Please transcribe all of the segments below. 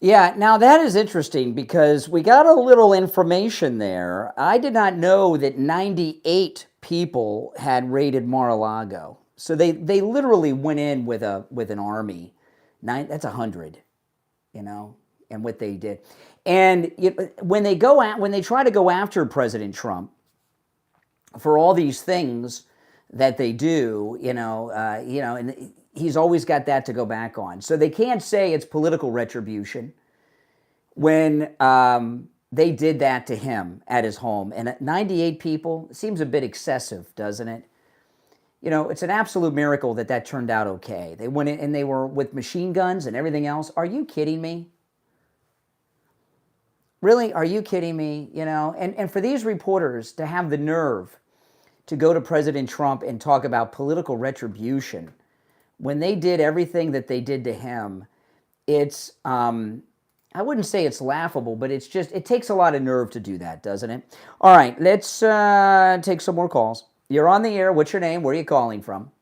Yeah, now that is interesting because we got a little information there. I did not know that 98 people had raided Mar-a-Lago. So they literally went in with an army. That's 100, you know, and what they did. And when they try to go after President Trump for all these things that they do, and he's always got that to go back on. So they can't say it's political retribution when they did that to him at his home. And at 98 people seems a bit excessive, doesn't it? It's an absolute miracle that that turned out okay. They went in and they were with machine guns and everything else. Are you kidding me? Really? Are you kidding me? And for these reporters to have the nerve to go to President Trump and talk about political retribution when they did everything that they did to him, it's I wouldn't say it's laughable, but it takes a lot of nerve to do that, doesn't it? All right, let's take some more calls. You're on the air. What's your name? Where are you calling from?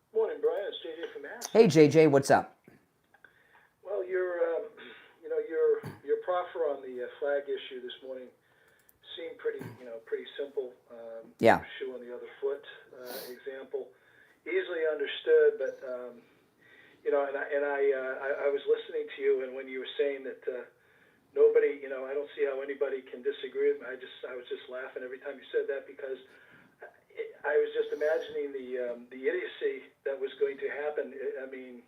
Morning, Brian. It's JJ from Mass. Hey, JJ, what's up? Well, your proffer on the flag issue this morning seemed pretty simple. Yeah. Shoe on the other foot example, easily understood. But I was listening to you, and when you were saying that nobody, I don't see how anybody can disagree with me. I was just laughing every time you said that because I was just imagining the idiocy that was going to happen. I mean,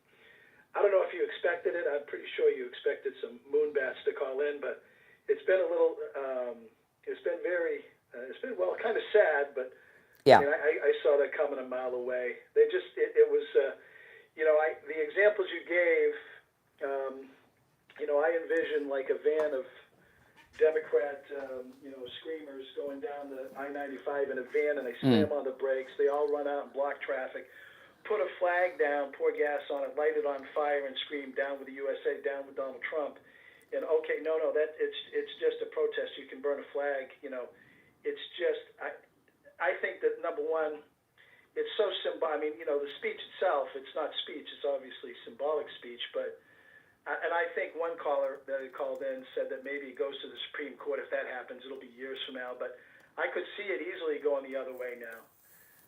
I don't know if you expected it. I'm pretty sure you expected some moon bats to call in, but it's been a little. It's been kind of sad, but yeah. I mean, I saw that coming a mile away. They just it was. The examples you gave. I envision like a van of Democrat, screamers going down the I-95 in a van, and they slam on the brakes. They all run out and block traffic, put a flag down, pour gas on it, light it on fire, and scream, "Down with the USA, down with Donald Trump." And okay, no, that it's just a protest. You can burn a flag. It's just I think that number one, it's so symbolic. I mean, the speech itself, it's not speech. It's obviously symbolic speech, but. And I think one caller that called in said that maybe it goes to the Supreme Court. If that happens, it'll be years from now. But I could see it easily going the other way now,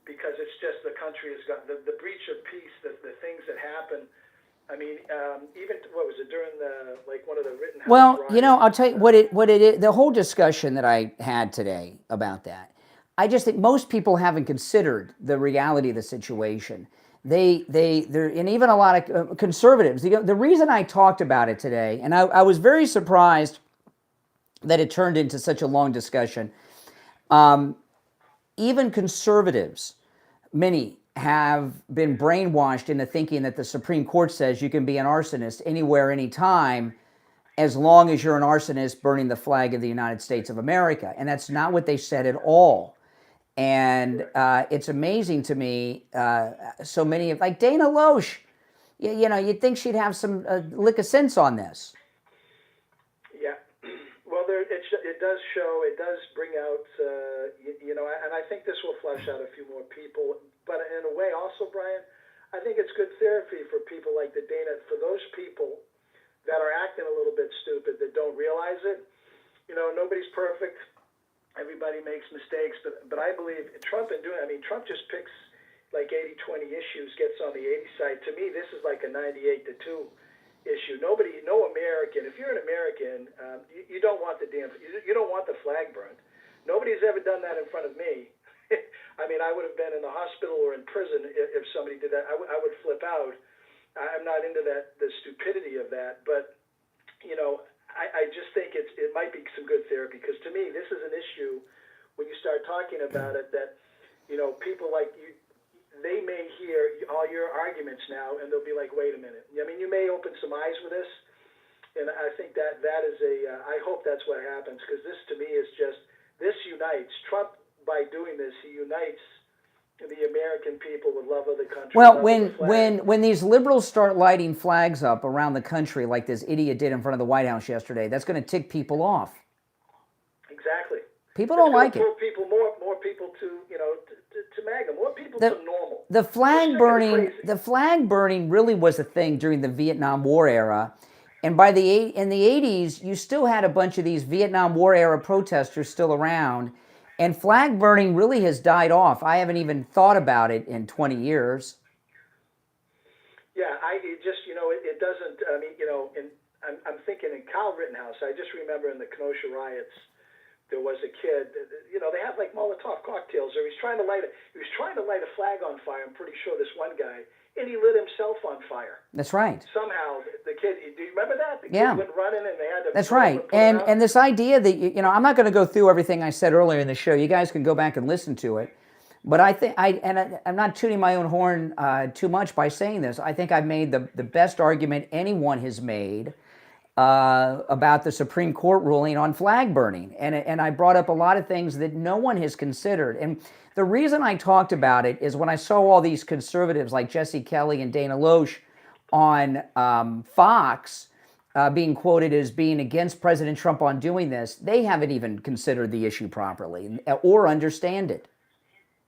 because it's just the country has got the breach of peace, the things that happen. I mean, even what was it during one of the Rittenhouse riots? I'll tell you what it is. The whole discussion that I had today about that, I just think most people haven't considered the reality of the situation. They're and even a lot of conservatives. The reason I talked about it today, and I was very surprised that it turned into such a long discussion. Even conservatives, many have been brainwashed into thinking that the Supreme Court says you can be an arsonist anywhere, anytime, as long as you're an arsonist burning the flag of the United States of America. And that's not what they said at all. And it's amazing to me, so many of, like Dana Loesch, you'd think she'd have some lick of sense on this. Yeah. Well, it does show, it does bring out, and I think this will flush out a few more people. But in a way also, Brian, I think it's good therapy for people like the Dana, for those people that are acting a little bit stupid, that don't realize it. Nobody's perfect. Everybody makes mistakes, but I believe Trump Trump just picks like 80-20 issues, gets on the 80 side. To me, this is like a 98-2 issue. No American, if you're an American, you don't want you don't want the flag burned. Nobody's ever done that in front of me. I mean, I would have been in the hospital or in prison if somebody did that. I would flip out. I'm not into the stupidity of that, but I just think it might be some good therapy, because to me this is an issue when you start talking about it that people like you, they may hear all your arguments now and they'll be like, wait a minute. I mean, you may open some eyes with this, and I think that is I hope that's what happens, because this to me is just, this unites Trump. By doing this, he unites the American people with love of the country. Well, when these liberals start lighting flags up around the country like this idiot did in front of the White House yesterday, that's going to tick people off. Exactly. People don't like it. More people to MAGA, more people to normal. The flag burning really was a thing during the Vietnam War era, And in the 80s, you still had a bunch of these Vietnam War era protesters still around, and flag burning really has died off. I haven't even thought about it in 20 years. Yeah, it doesn't. I mean, I'm thinking in Kyle Rittenhouse. I just remember in the Kenosha riots, there was a kid. They had like Molotov cocktails, or he was trying to light a flag on fire. I'm pretty sure this one guy, and he lit himself on fire. That's right. Somehow, the kid. Do you remember that? The Yeah. kid went running, and they had to. That's right. And this idea that I'm not going to go through everything I said earlier in the show. You guys can go back and listen to it. But I think I'm not tooting my own horn too much by saying this. I think I've made the best argument anyone has made about the Supreme Court ruling on flag burning. And I brought up a lot of things that no one has considered. And the reason I talked about it is when I saw all these conservatives like Jesse Kelly and Dana Loesch on Fox being quoted as being against President Trump on doing this, they haven't even considered the issue properly or understand it.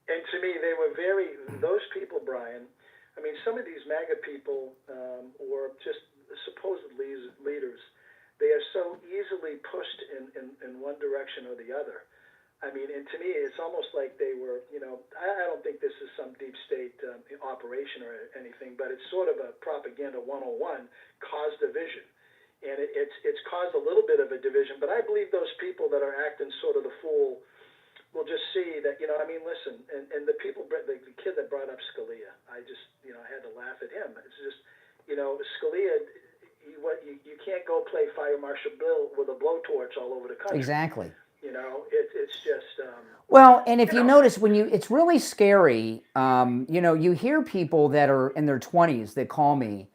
And to me, they were those people, Brian, I mean, some of these MAGA people or just supposed leaders, they are so easily pushed in one direction or the other. I mean, and to me, it's almost like they were, I don't think this is some deep state operation or anything, but it's sort of a propaganda 101, cause division. And it's caused a little bit of a division, but I believe those people that are acting sort of the fool will just see that, listen, and the kid that brought up Scalia, I just, I had to laugh at him. It's just, Scalia, you can't go play Fire Marshal Bill with a blowtorch all over the country. Exactly. It's just... well, and if you notice, it's really scary, you hear people that are in their 20s that call me,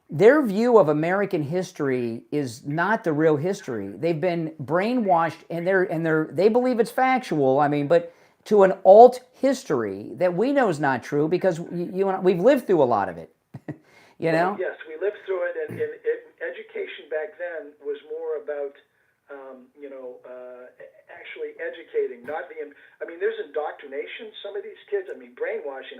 their view of American history is not the real history. They've been brainwashed, and they believe it's factual. I mean, but to an alt history that we know is not true because we've lived through a lot of it. Yes, we lived through it, and education back then was more about actually educating, not the. I mean, there's indoctrination. Some of these kids, brainwashing.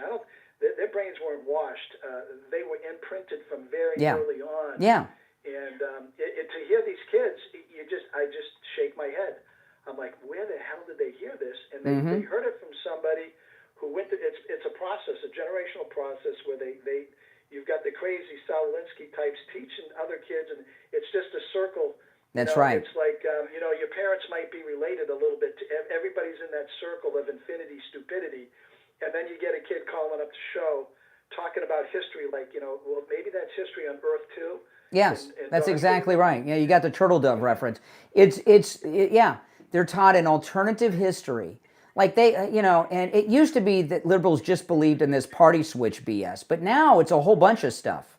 Their brains weren't washed. They were imprinted from very early on. Yeah. And to hear these kids, I just shake my head. I'm like, where the hell did they hear this? And they heard it from somebody who went to. It's a process, a generational process where you've got the crazy Saul Alinsky types teaching other kids, and it's just a circle. That's right. It's like your parents might be related a little bit. Everybody's in that circle of infinity stupidity. And then you get a kid calling up the show, talking about history, like, well, maybe that's history on Earth too. Yes, that's exactly right. Yeah, you got the turtle dove reference. They're taught an alternative history. Like and it used to be that liberals just believed in this party switch BS, but now it's a whole bunch of stuff.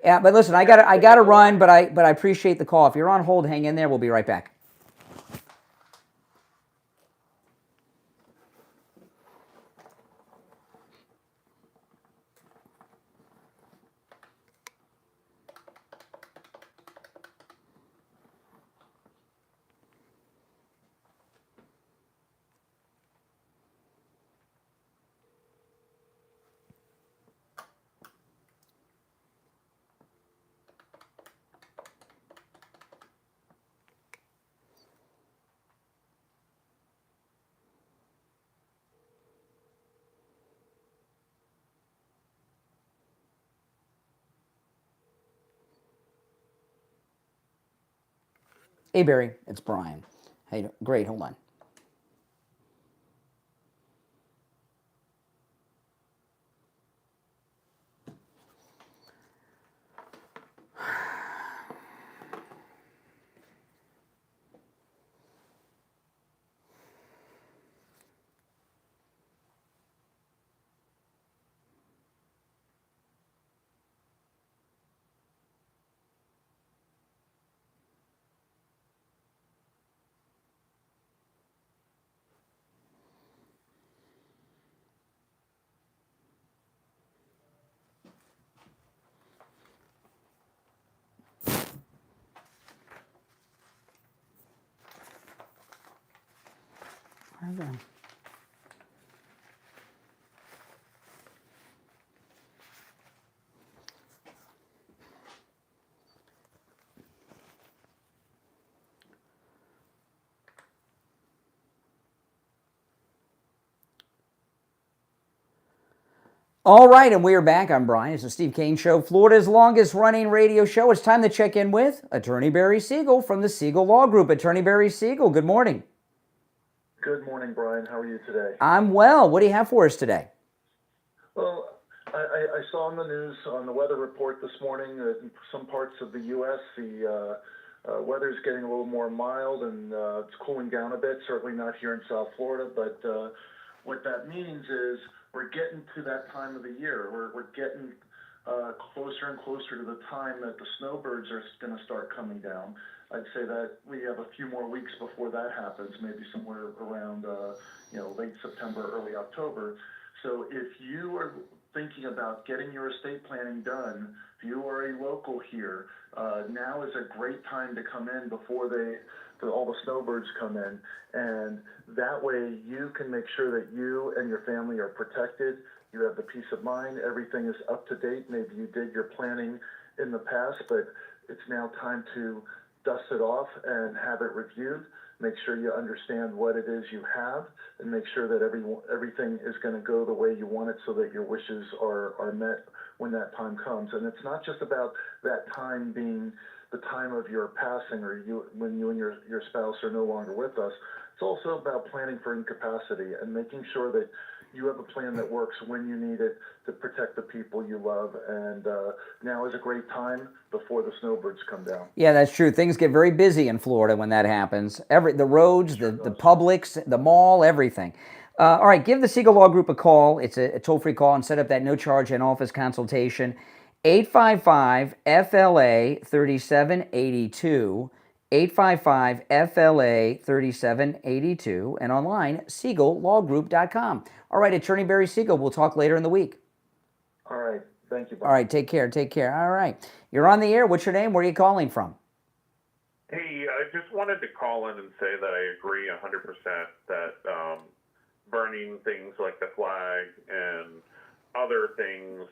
Yeah, but listen, I gotta run, but I appreciate the call. If you're on hold, hang in there. We'll be right back. Hey, Barry, it's Brian. Hey, great, hold on. Okay. All right, and we are back. I'm Brian. It's the Steve Kane Show, Florida's longest running radio show. It's time to check in with Attorney Barry Siegel from the Siegel Law Group. Attorney Barry Siegel, good morning. Good morning, Brian. How are you today? I'm well. What do you have for us today? Well, I saw on the news, on the weather report this morning, that in some parts of the U.S., the weather's getting a little more mild and it's cooling down a bit, certainly not here in South Florida, but what that means is we're getting to that time of the year. We're getting closer and closer to the time that the snowbirds are going to start coming down. I'd say that we have a few more weeks before that happens, maybe somewhere around late September, early October. So if you are thinking about getting your estate planning done, if you are a local here, now is a great time to come in before all the snowbirds come in. And that way you can make sure that you and your family are protected. You have the peace of mind. Everything is up to date. Maybe you did your planning in the past, but it's now time to dust it off and have it reviewed. Make sure you understand what it is you have, and make sure that everything is going to go the way you want it, so that your wishes are met when that time comes. And it's not just about that time being the time of your passing, or when you and your spouse are no longer with us. It's also about planning for incapacity and making sure that you have a plan that works when you need it to protect the people you love. And now is a great time before the snowbirds come down. Yeah, that's true. Things get very busy in Florida when that happens. The roads, the Publix, the mall, everything. All right, give the Siegel Law Group a call. It's a toll-free call, and set up that no-charge in-office consultation. 855-FLA-3782. 855-FLA-3782, and online, SiegelLawGroup.com. All right, Attorney Barry Siegel, we'll talk later in the week. All right. Thank you, Bob. All right, take care. All right. You're on the air. What's your name? Where are you calling from? Hey, I just wanted to call in and say that I agree 100% that burning things like the flag and other things,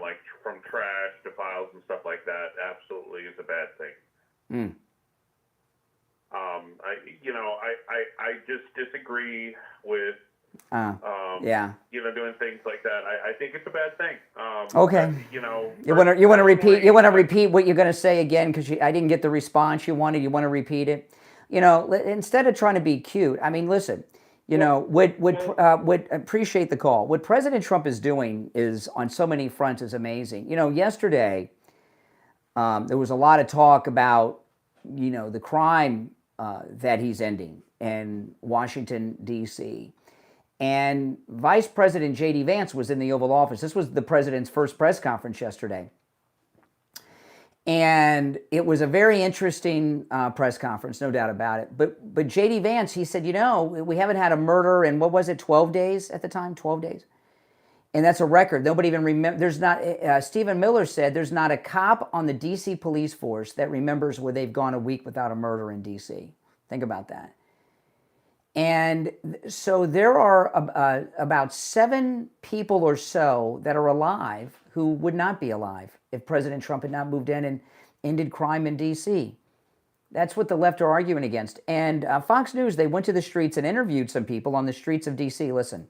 like from trash to files and stuff like that, absolutely is a bad thing. I just disagree with, doing things like that. I think it's a bad thing. Okay. You want to repeat what you're going to say again, because I didn't get the response you wanted. You want to repeat it? Instead of trying to be cute. I mean, listen. Would appreciate the call. What President Trump is doing is on so many fronts is amazing. Yesterday there was a lot of talk about the crime that he's ending in Washington, D.C. And Vice President J.D. Vance was in the Oval Office. This was the president's first press conference yesterday. And it was a very interesting press conference, no doubt about it. But J.D. Vance, he said, we haven't had a murder in, 12 days at the time? 12 days. And that's a record. Nobody even remembers. There's not, Stephen Miller said, there's not a cop on the D.C. police force that remembers where they've gone a week without a murder in D.C. Think about that. And so there are about 7 people or so that are alive who would not be alive if President Trump had not moved in and ended crime in D.C. That's what the left are arguing against. And Fox News, they went to the streets and interviewed some people on the streets of D.C. Listen.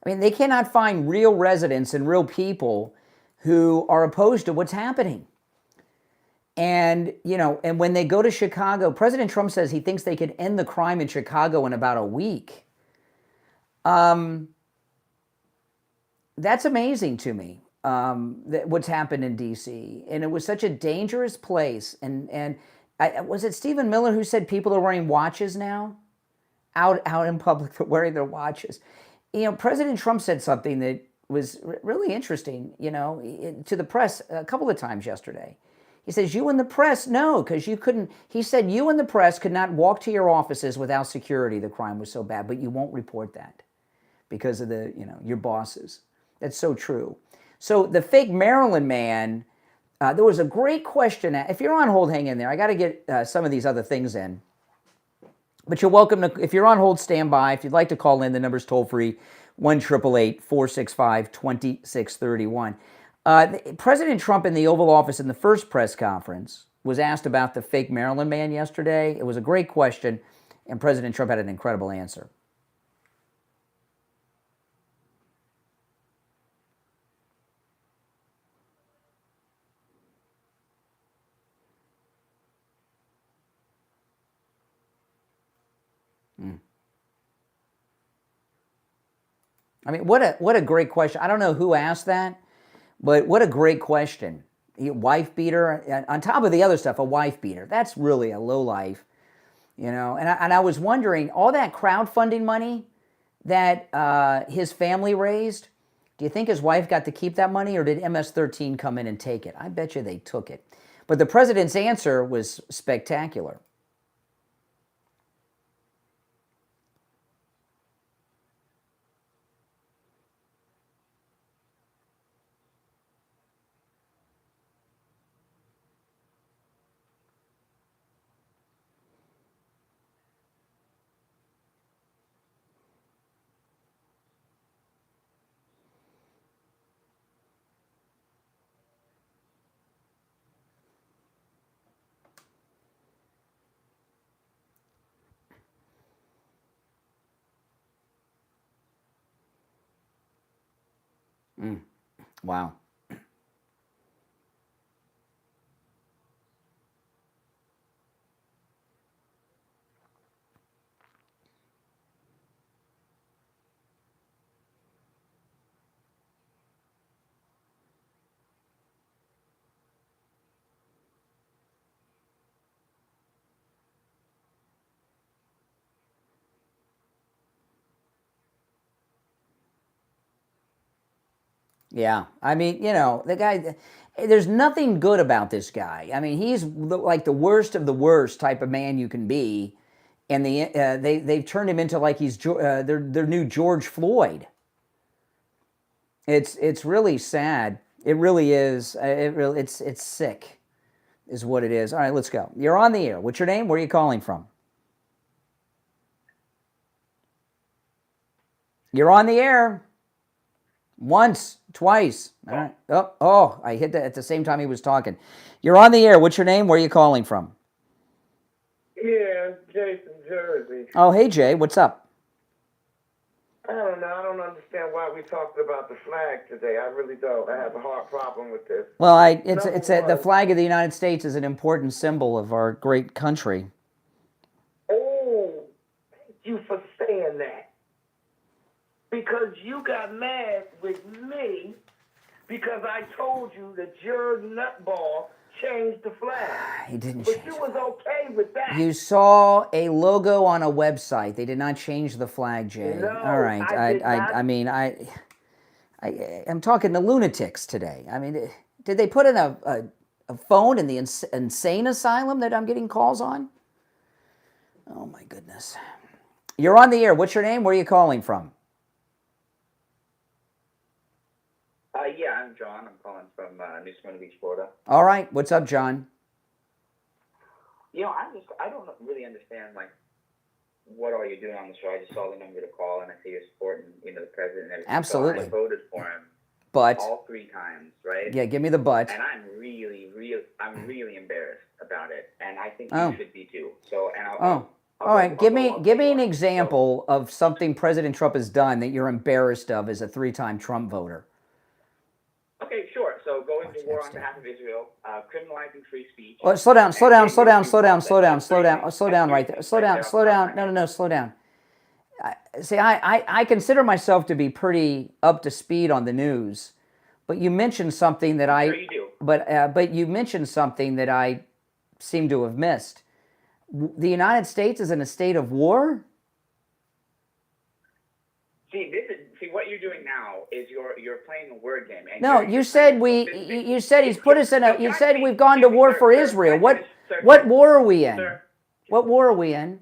I mean, they cannot find real residents and real people who are opposed to what's happening. And, and when they go to Chicago, President Trump says he thinks they could end the crime in Chicago in about a week. That's amazing to me, what's happened in D.C. And it was such a dangerous place. And was it Stephen Miller who said people are wearing watches now? Out in public, for wearing their watches. President Trump said something that was really interesting, to the press a couple of times yesterday. He says, you and the press, no, because you couldn't. He said, you and the press could not walk to your offices without security. The crime was so bad, but you won't report that because of your bosses. That's so true. So the fake Maryland man, there was a great question. If you're on hold, hang in there. I got to get some of these other things in. But you're welcome to, if you're on hold, stand by. If you'd like to call in, the number's toll free, 1-888-465-2631. President Trump in the Oval Office in the first press conference was asked about the fake Maryland man yesterday. It was a great question, and President Trump had an incredible answer. I mean, what a great question. I don't know who asked that, but what a great question. Wife beater, on top of the other stuff, a wife beater. That's really a lowlife, you know. And I was wondering, all that crowdfunding money that his family raised, do you think his wife got to keep that money, or did MS-13 come in and take it? I bet you they took it. But the president's answer was spectacular. Wow. Yeah, I mean, you know, the guy, there's nothing good about this guy. I mean, he's like the worst of the worst type of man you can be, and they've turned him into like he's their new George Floyd. It's really sad. It really is. It's sick, is what it is. All right, let's go. You're on the air. What's your name? Where are you calling from? You're on the air. Once, twice. All right. Oh, I hit that at the same time he was talking. You're on the air. What's your name? Where are you calling from? Yeah, Jay from Jersey. Oh, hey, Jay. What's up? I don't know. I don't understand why we talked about the flag today. I really don't. I have a hard problem with this. Well, the flag of the United States is an important symbol of our great country. Oh, thank you for saying that. Because you got mad with me because I told you that your nutball changed the flag. He didn't But change you was okay with that. You saw a logo on a website. They did not change the flag, Jay. No, All right. I'm talking to lunatics today. I mean, did they put in a phone in the insane asylum that I'm getting calls on? Oh, my goodness. You're on the air. What's your name? Where are you calling from? Yeah, I'm John. I'm calling from New Smyrna Beach, Florida. All right. What's up, John? You know, I don't really understand, like, what are you doing on the show? I just saw the number to call, and I see you're supporting, you know, the president and everything. Absolutely. So I voted for him But all 3 times, right? Yeah, give me the but. And I'm really embarrassed about it, and I think Oh. you should be too. So, and All right. Give me an example of something President Trump has done that you're embarrassed of as a 3-time Trump voter. Okay, sure. So going to war on behalf of Israel, criminalizing free speech. Oh, slow down right there. Slow down. No, slow down. See, I consider myself to be pretty up to speed on the news, but you mentioned something that Sure you do. but you mentioned something that I seem to have missed. The United States is in a state of war? See what you're doing now is you're playing a word game. And No, you said he's put us in a. You said we've gone to war for Israel. What war are we in? Sir, What war are we in?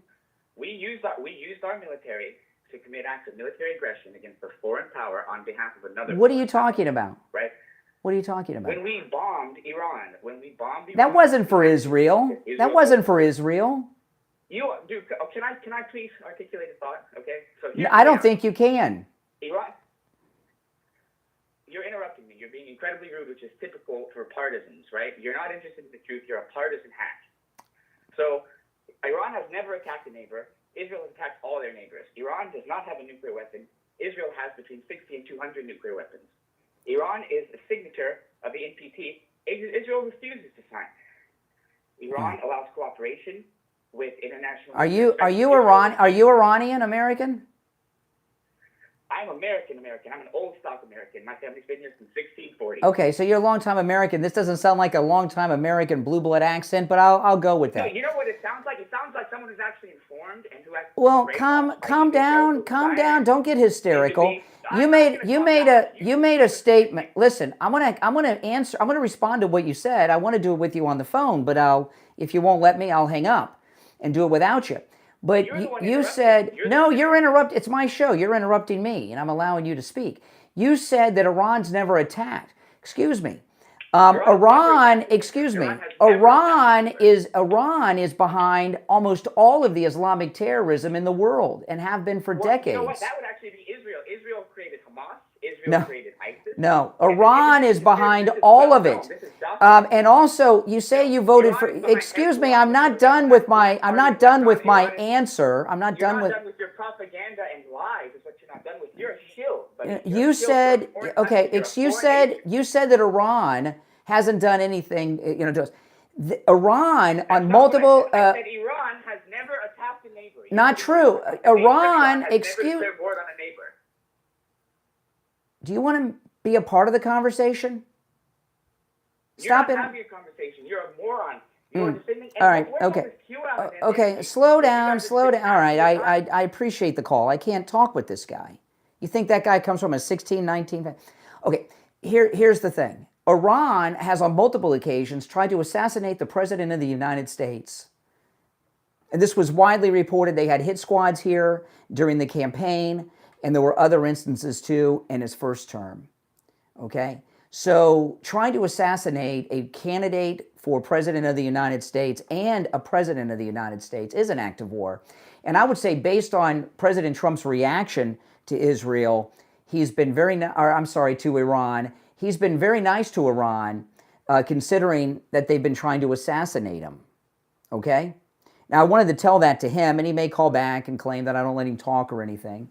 we used our military to commit acts of military aggression against a foreign power on behalf of another. What are you talking about? Right? What are you talking about? When we bombed Iran, that wasn't for Israel. That wasn't for Israel. You do. Can I please articulate a thought? Okay. So I don't think you can. Iran. You're interrupting me. You're being incredibly rude, which is typical for partisans, right? You're not interested in the truth. You're a partisan hack. So Iran has never attacked a neighbor. Israel has attacked all their neighbors. Iran does not have a nuclear weapon. Israel has between 60 and 200 nuclear weapons. Iran is a signature of the NPT. Israel refuses to sign. Iran allows cooperation with international. Are you Iranian American? I'm American. I'm an old stock American. My family's been here since 1640. Okay, so you're a long-time American. This doesn't sound like a long-time American blue blood accent, but I'll go with that. No, you know what it sounds like? It sounds like someone who's actually informed and who has. Well, calm down. Don't get hysterical. You made a statement. Listen, I'm gonna respond to what you said. I want to do it with you on the phone, but if you won't let me, I'll hang up and do it without you. But you said, no, you're interrupting. It's my show. You're interrupting me, and I'm allowing you to speak. You said that Iran's never attacked. Excuse me. Iran is behind almost all of the Islamic terrorism in the world and have been for decades. You know what? That would actually be Israel. Israel created Hamas. Israel created ISIS. No, Iran is behind all of it. And also, you say you voted for. Excuse me, I'm not done with my answer. I'm not done with your propaganda and lies. Is what you're not done with. You're a shill. You said you said that Iran hasn't done anything. To us. Iran on multiple. I said Iran has never attacked a neighbor. Not true. Iran. Excuse. Do you want to be a part of the conversation? Stop it. You're not having a conversation. You're a moron. You're defending. All right. Okay. Okay. Slow down. All right. I appreciate the call. I can't talk with this guy. You think that guy comes from a 16, 19? Okay. Here's the thing. Iran has on multiple occasions tried to assassinate the President of the United States. And this was widely reported. They had hit squads here during the campaign. And there were other instances, too, in his first term, okay? So trying to assassinate a candidate for President of the United States and a President of the United States is an act of war. And I would say based on President Trump's reaction to Israel, he's been to Iran, he's been very nice to Iran, considering that they've been trying to assassinate him, okay? Now, I wanted to tell that to him, and he may call back and claim that I don't let him talk or anything.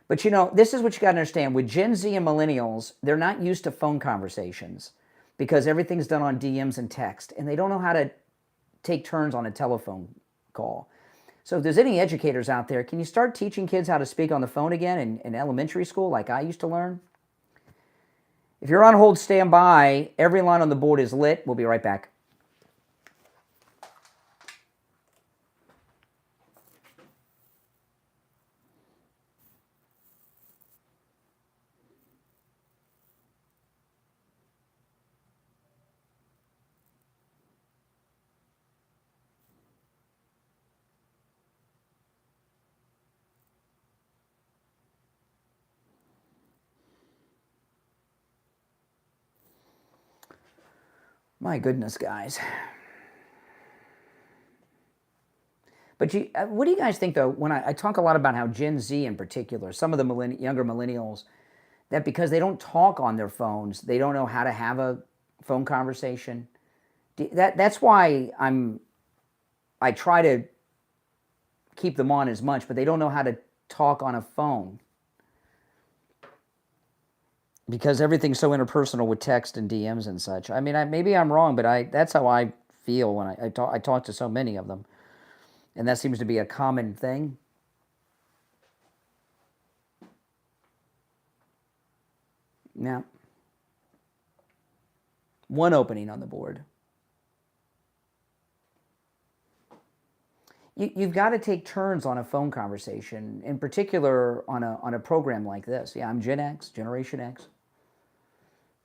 But this is what you got to understand. With Gen Z and millennials, they're not used to phone conversations because everything's done on DMs and text, and they don't know how to take turns on a telephone call. So if there's any educators out there, can you start teaching kids how to speak on the phone again in elementary school like I used to learn? If you're on hold, stand by. Every line on the board is lit. We'll be right back. My goodness, guys. But what do you guys think, though, when I talk a lot about how Gen Z in particular, some of the younger millennials, that because they don't talk on their phones, they don't know how to have a phone conversation. That's why I try to keep them on as much, but they don't know how to talk on a phone. Because everything's so interpersonal with text and DMs and such. I mean, maybe I'm wrong, but that's how I feel when I talk to so many of them. And that seems to be a common thing. Now, one opening on the board. You've got to take turns on a phone conversation, in particular on a program like this. Yeah, I'm Gen X, Generation X.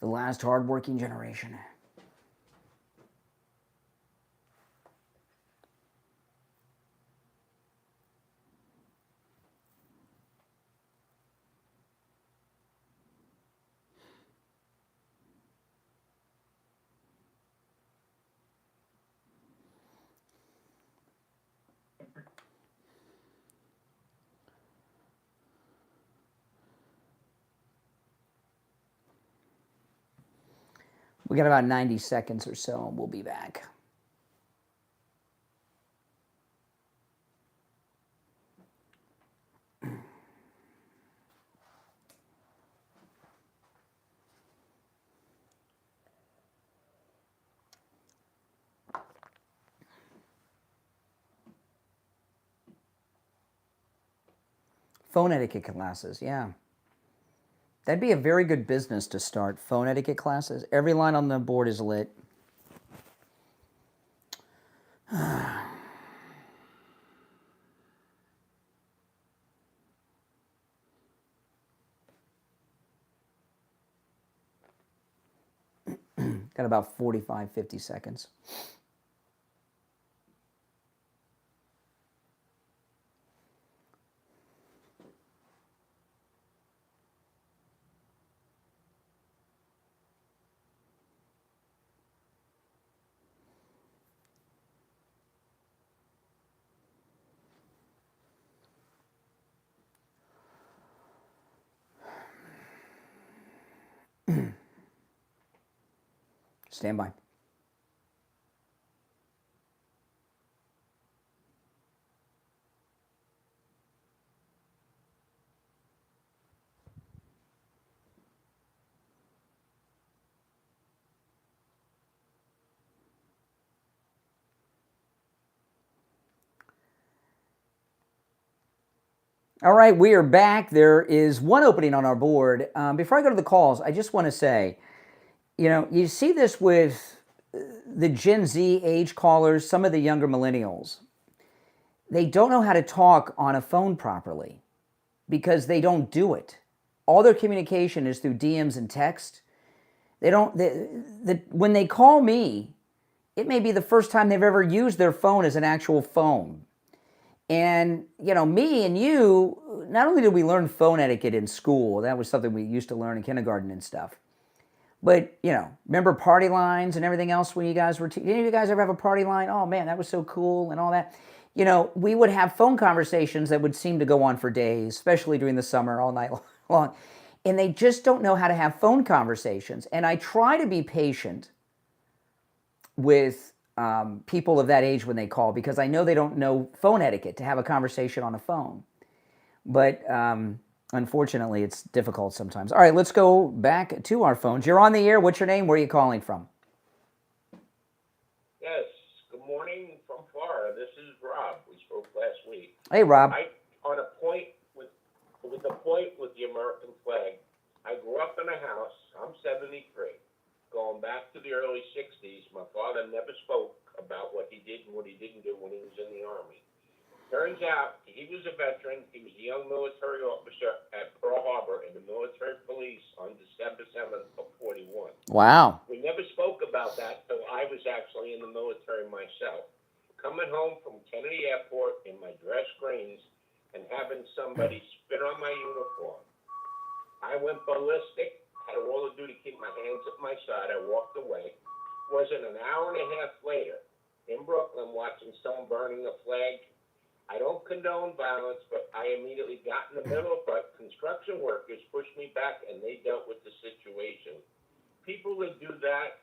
The last hardworking generation. We got about 90 seconds or so, and we'll be back. Phone etiquette classes, yeah. That'd be a very good business to start, phone etiquette classes. Every line on the board is lit. Got about 45, 50 seconds. Stand by. All right, we are back. There is one opening on our board. Before I go to the calls, I just want to say, you know, you see this with the Gen Z age callers, some of the younger millennials. They don't know how to talk on a phone properly because they don't do it. All their communication is through DMs and text. They don't. When they call me, it may be the first time they've ever used their phone as an actual phone. And, you know, me and you, not only did we learn phone etiquette in school, that was something we used to learn in kindergarten and stuff. But, you know, remember party lines and everything else when you guys were, did any of you guys ever have a party line? Oh man, that was so cool and all that. You know, we would have phone conversations that would seem to go on for days, especially during the summer, all night long. And they just don't know how to have phone conversations. And I try to be patient with people of that age when they call, because I know they don't know phone etiquette to have a conversation on a phone. But unfortunately, it's difficult sometimes. All right, let's go back to our phones. You're on the air. What's your name? Where are you calling from? Yes, good morning from Florida. This is Rob. We spoke last week. Hey, Rob. On a point with the American flag, I grew up in a house. I'm 73. Going back to the early 60s, my father never spoke about what he did and what he didn't do when he was in the Army. Turns out he was a veteran. He was a young military officer at Pearl Harbor in the military police on December 7th of 41. Wow. We never spoke about that till I was actually in the military myself. Coming home from Kennedy Airport in my dress greens and having somebody spit on my uniform. I went ballistic. Had all to do to keep my hands at my side. I walked away. Wasn't an hour and a half later in Brooklyn watching someone burning a flag. I don't condone violence, but I immediately got in the middle, but construction workers pushed me back and they dealt with the situation. People that do that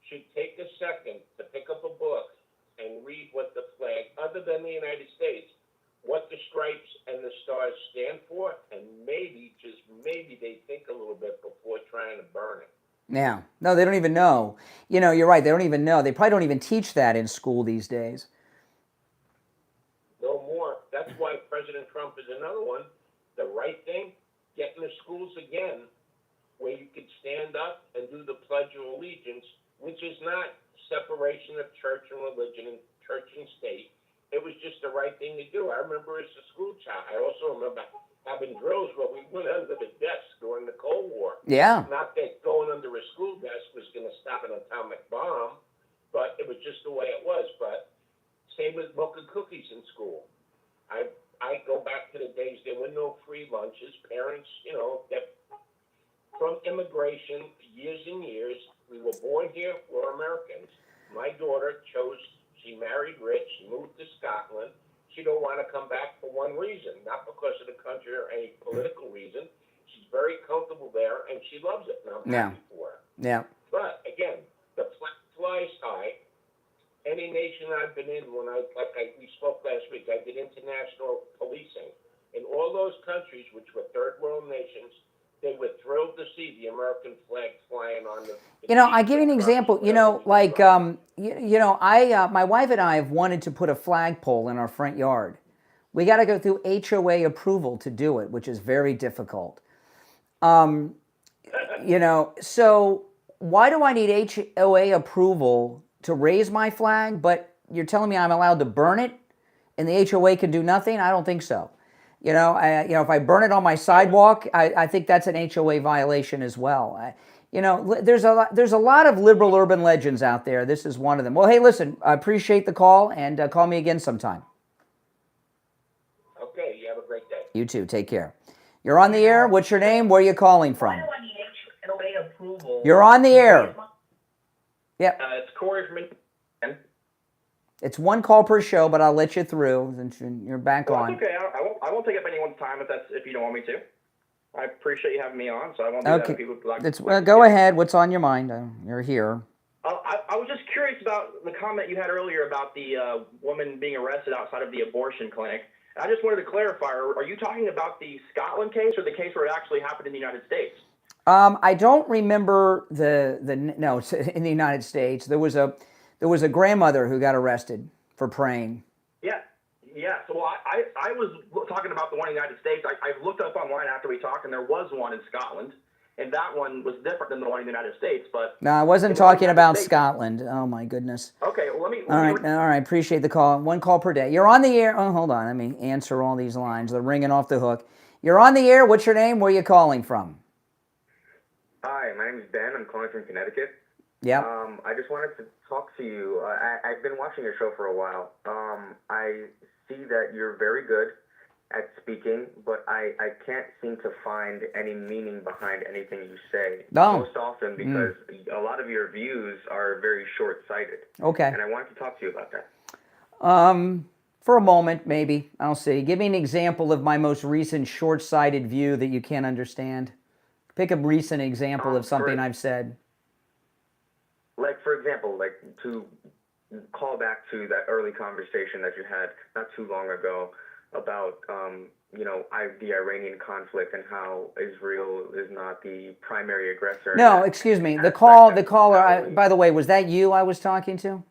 should take a second to pick up a book and read what the flag, other than the United States, what the stripes and the stars stand for, and maybe, just maybe, they think a little bit before trying to burn it. Yeah. No, they don't even know. You know, you're right. They don't even know. They probably don't even teach that in school these days. No more. That's why President Trump is another one. The right thing, get in the schools again, where you could stand up and do the Pledge of Allegiance, which is not separation of church and religion and church and state. It was just the right thing to do. I remember as a school child. I also remember having drills where we went under the desk during the Cold War. Yeah. Not that going under a school desk was going to stop an atomic bomb, but it was just the way it was. But same with milk and cookies in school. I go back to the days there were no free lunches. Parents, you know, that from immigration, years and years, we were born here, we're Americans. My daughter chose, she married rich, she moved to Scotland. she don't want to come back for one reason, not because of the country or any political reason. She's very comfortable there, and she loves it, and I'm happy for her. Yeah. But again, the flag flies high. Any nation I've been in, we spoke last week, I did international policing. In all those countries, which were third world nations, they were thrilled to see the American flag flying on the. I give you an example. My wife and I have wanted to put a flagpole in our front yard. We got to go through HOA approval to do it, which is very difficult. So why do I need HOA approval to raise my flag? But you're telling me I'm allowed to burn it, and the HOA can do nothing? I don't think so. If I burn it on my sidewalk, I think that's an HOA violation as well. There's a lot of liberal urban legends out there. This is one of them. Well, hey, listen, I appreciate the call, and call me again sometime. Okay, you have a great day. You too. Take care. You're on the air. What's your name? Where are you calling from? You're on the air. Yep. It's Corey from Michigan. It's one call per show, but I'll let you through since you're back on. That's okay. I won't take up anyone's time if you don't want me to. I appreciate you having me on, so I won't do that. If people like go ahead. What's on your mind? You're here. I was just curious about the comment you had earlier about the woman being arrested outside of the abortion clinic. I just wanted to clarify, are you talking about the Scotland case or the case where it actually happened in the United States? I don't remember no, it's in the United States. There was a grandmother who got arrested for praying. Yeah. So I was talking about the one in the United States. I looked up online after we talked, and there was one in Scotland, and that one was different than the one in the United States. But no, I wasn't talking about Scotland. Oh my goodness. Okay, well, all right. Appreciate the call. One call per day. You're on the air. Oh, hold on. Let me answer all these lines. They're ringing off the hook. You're on the air. What's your name? Where are you calling from? Hi, my name is Ben. I'm calling from Connecticut. Yeah. I just wanted to talk to you. I've been watching your show for a while. I see that you're very good at speaking, but I can't seem to find any meaning behind anything you say. Most often because a lot of your views are very short-sighted. Okay. And I wanted to talk to you about that. For a moment, maybe. I'll see. Give me an example of my most recent short-sighted view that you can't understand. Pick a recent example of something I've said. Like, for example, to call back to that early conversation that you had not too long ago about, the Iranian conflict and how Israel is not the primary aggressor. No, excuse me. The caller, by the way, was that you I was talking to?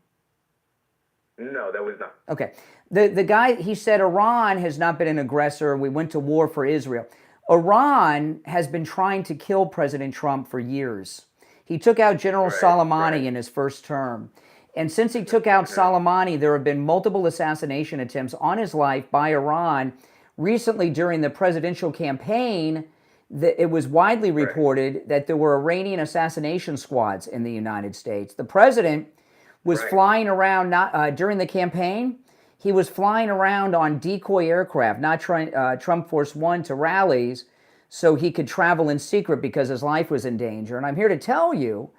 No, that was not. Okay. The guy, he said Iran has not been an aggressor. We went to war for Israel. Iran has been trying to kill President Trump for years. He took out General Soleimani in his first term. And since he took out Soleimani, there have been multiple assassination attempts on his life by Iran. Recently, during the presidential campaign, it was widely reported that there were Iranian assassination squads in the United States. The president was flying around during the campaign. He was flying around on decoy aircraft, not Trump Force One, to rallies so he could travel in secret because his life was in danger. And I'm here to tell you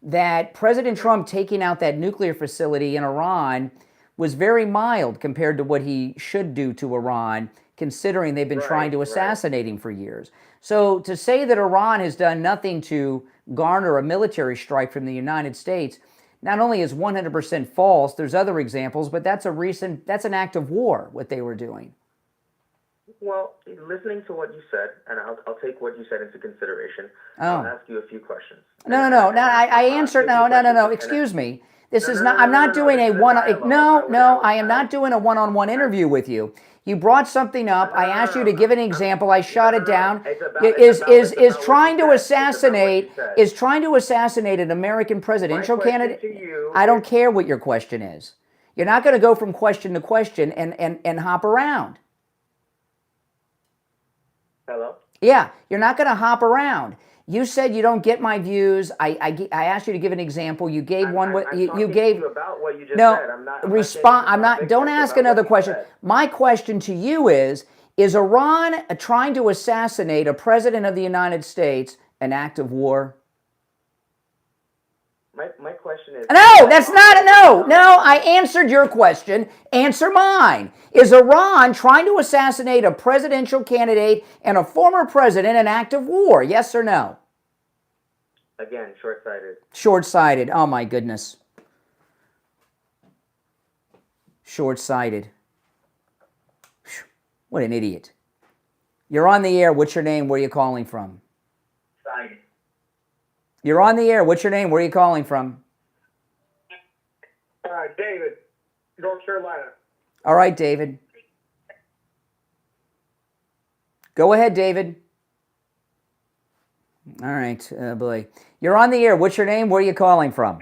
that President Trump taking out that nuclear facility in Iran was very mild compared to what he should do to Iran, considering they've been trying to assassinate him for years. So to say that Iran has done nothing to garner a military strike from the United States not only is 100% false, there's other examples, but that's an act of war, what they were doing. Well, listening to what you said, and I'll take what you said into consideration. I'll ask you a few questions. No. I answered. No. Excuse me. This is not. I'm not doing a one. No. I am not doing a one-on-one interview with you. You brought something up. I asked you to give an example. I shot it down. Is trying to assassinate an American presidential candidate? I don't care what your question is. You're not going to go from question to question and hop around. Hello? Yeah, you're not going to hop around. You said you don't get my views. I asked you to give an example. You gave one. You gave. About what you just no, said. I'm not. Respond. I'm not. Don't ask another question. My question to you is Iran trying to assassinate a president of the United States an act of war? My question is. No, that's not no. I answered your question. Answer mine. Is Iran trying to assassinate a presidential candidate and a former president in act of war? Yes or no? Again, short-sighted. Short-sighted. Oh my goodness. Short-sighted. What an idiot. You're on the air. What's your name? Where are you calling from? Sighted. You're on the air. What's your name? Where are you calling from? David, North Carolina. All right, David. Go ahead, David. All right, boy. You're on the air. What's your name? Where are you calling from?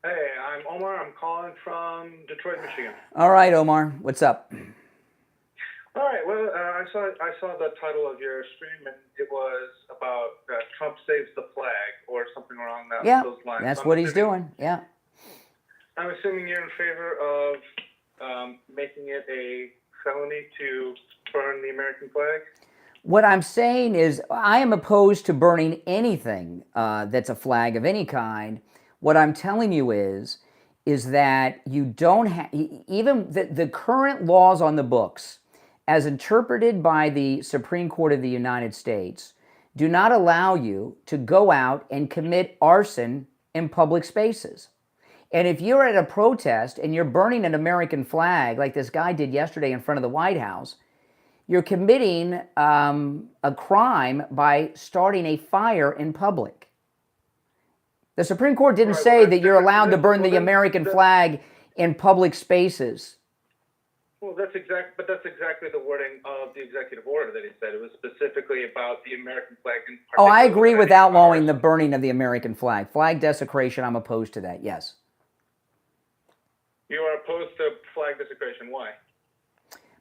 Hey, I'm Omar. I'm calling from Detroit, Michigan. All right, Omar. What's up? All right. Well, I saw the title of your stream, and it was about Trump saves the flag or something along those lines. That's what he's doing. Yeah. I'm assuming you're in favor of making it a felony to burn the American flag. What I'm saying is I am opposed to burning anything that's a flag of any kind. What I'm telling you is that you don't have, even the current laws on the books, as interpreted by the Supreme Court of the United States, do not allow you to go out and commit arson in public spaces. And if you're at a protest and you're burning an American flag, like this guy did yesterday in front of the White House, you're committing a crime by starting a fire in public. The Supreme Court didn't say that you're allowed to burn the American flag in public spaces. Well, that's exactly the wording of the executive order that he said. It was specifically about the American flag. Oh, I agree with outlawing the burning of the American flag. Flag desecration, I'm opposed to that, yes. You are opposed to flag desecration. Why?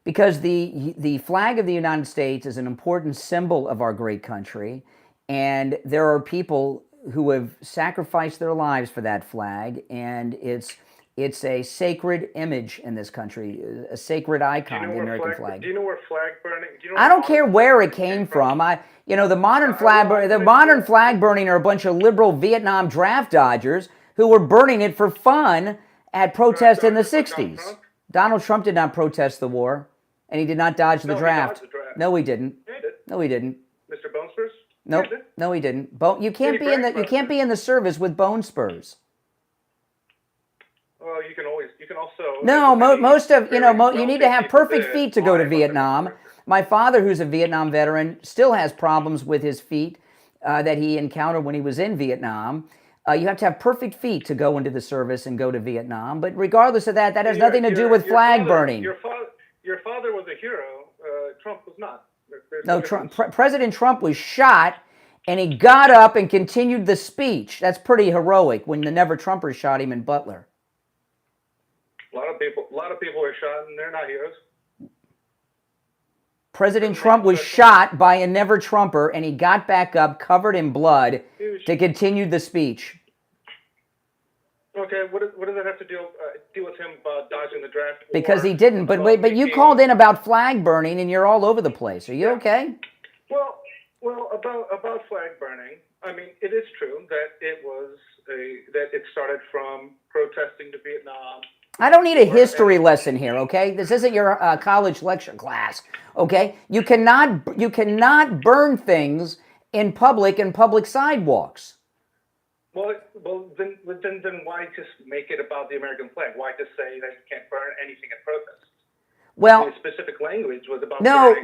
Because the flag of the United States is an important symbol of our great country, and there are people who have sacrificed their lives for that flag, and it's a sacred image in this country, a sacred icon, the American flag. Do you know where flag burning? I don't care where it came from. The modern flag burning are a bunch of liberal Vietnam draft dodgers who were burning it for fun at protests in the 60s. Donald Trump did not protest the war, and he did not dodge the draft. No, he didn't. No, he didn't. Mr. Bone Spurs? Nope. No, he didn't. You can't be in the service with bone spurs. Well, you can also. No, you need to have perfect feet to go to Vietnam. My father, who's a Vietnam veteran, still has problems with his feet that he encountered when he was in Vietnam. You have to have perfect feet to go into the service and go to Vietnam. But regardless of that, that has nothing to do with flag burning. Your father was a hero. Trump was not. No, President Trump was shot, and he got up and continued the speech. That's pretty heroic when the Never Trumpers shot him in Butler. A lot of people are shot, and they're not heroes. President Trump was shot by a Never Trumper, and he got back up covered in blood to continue the speech. Okay, what does that have to deal with him dodging the draft? Because he didn't. But you called in about flag burning, and you're all over the place. Are you okay? Well, about flag burning, I mean, it is true that it started from protesting to Vietnam. I don't need a history lesson here, okay? This isn't your college lecture class, okay? You cannot burn things in public sidewalks. Well, then why just make it about the American flag? Why just say that you can't burn anything at protests? Well, the specific language was about no.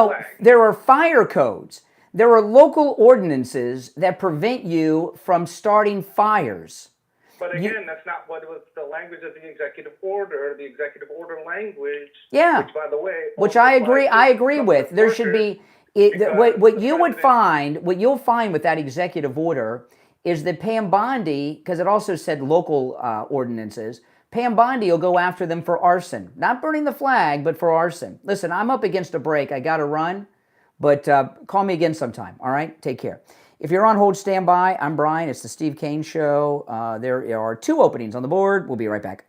Flag. There are fire codes. There are local ordinances that prevent you from starting fires. But again, that's not what was the language of the executive order. The executive order language, yeah, which, by the way, I agree with. There should be what you'll find with that executive order is that Pam Bondi, because it also said local ordinances, Pam Bondi will go after them for arson, not burning the flag, but for arson. Listen, I'm up against a break. I got to run, but call me again sometime. All right, take care. If you're on hold, stand by. I'm Brian. It's the Steve Kane Show. There are 2 openings on the board. We'll be right back.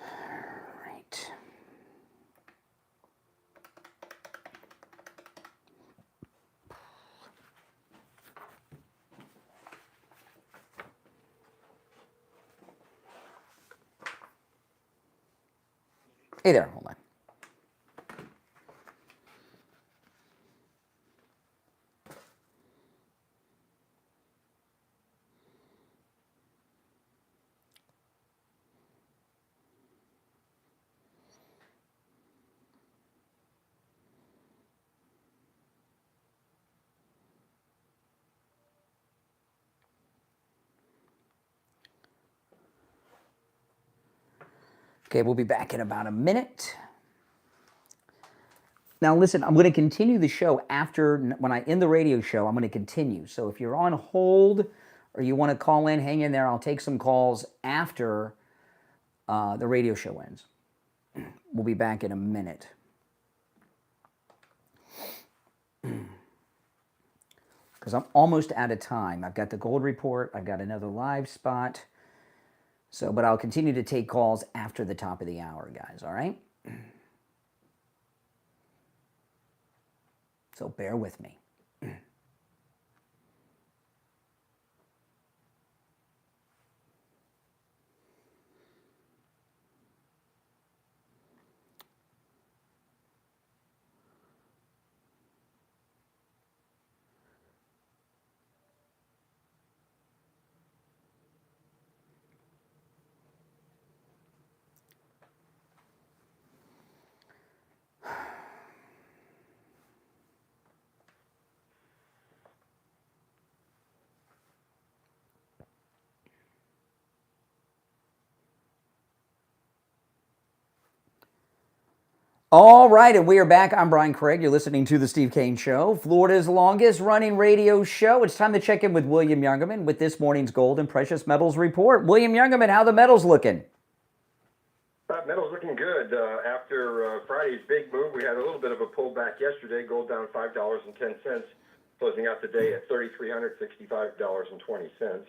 All right. Hey there, hold on. Okay, we'll be back in about a minute. Now listen, I'm going to continue the show after, when I end the radio show, I'm going to continue. So if you're on hold or you want to call in, hang in there. I'll take some calls after the radio show ends. We'll be back in a minute. Because I'm almost out of time. I've got the gold report. I've got another live spot. So, but I'll continue to take calls after the top of the hour, guys, all right? So bear with me. All right, and we are back. I'm Brian Craig. You're listening to The Steve Kane Show, Florida's longest running radio show. It's time to check in with William Youngerman with this morning's gold and precious metals report. William Youngerman, how the metals looking? Metals looking good. After Friday's big move, we had a little bit of a pullback yesterday. Gold down $5.10, closing out the day at $3,365.20.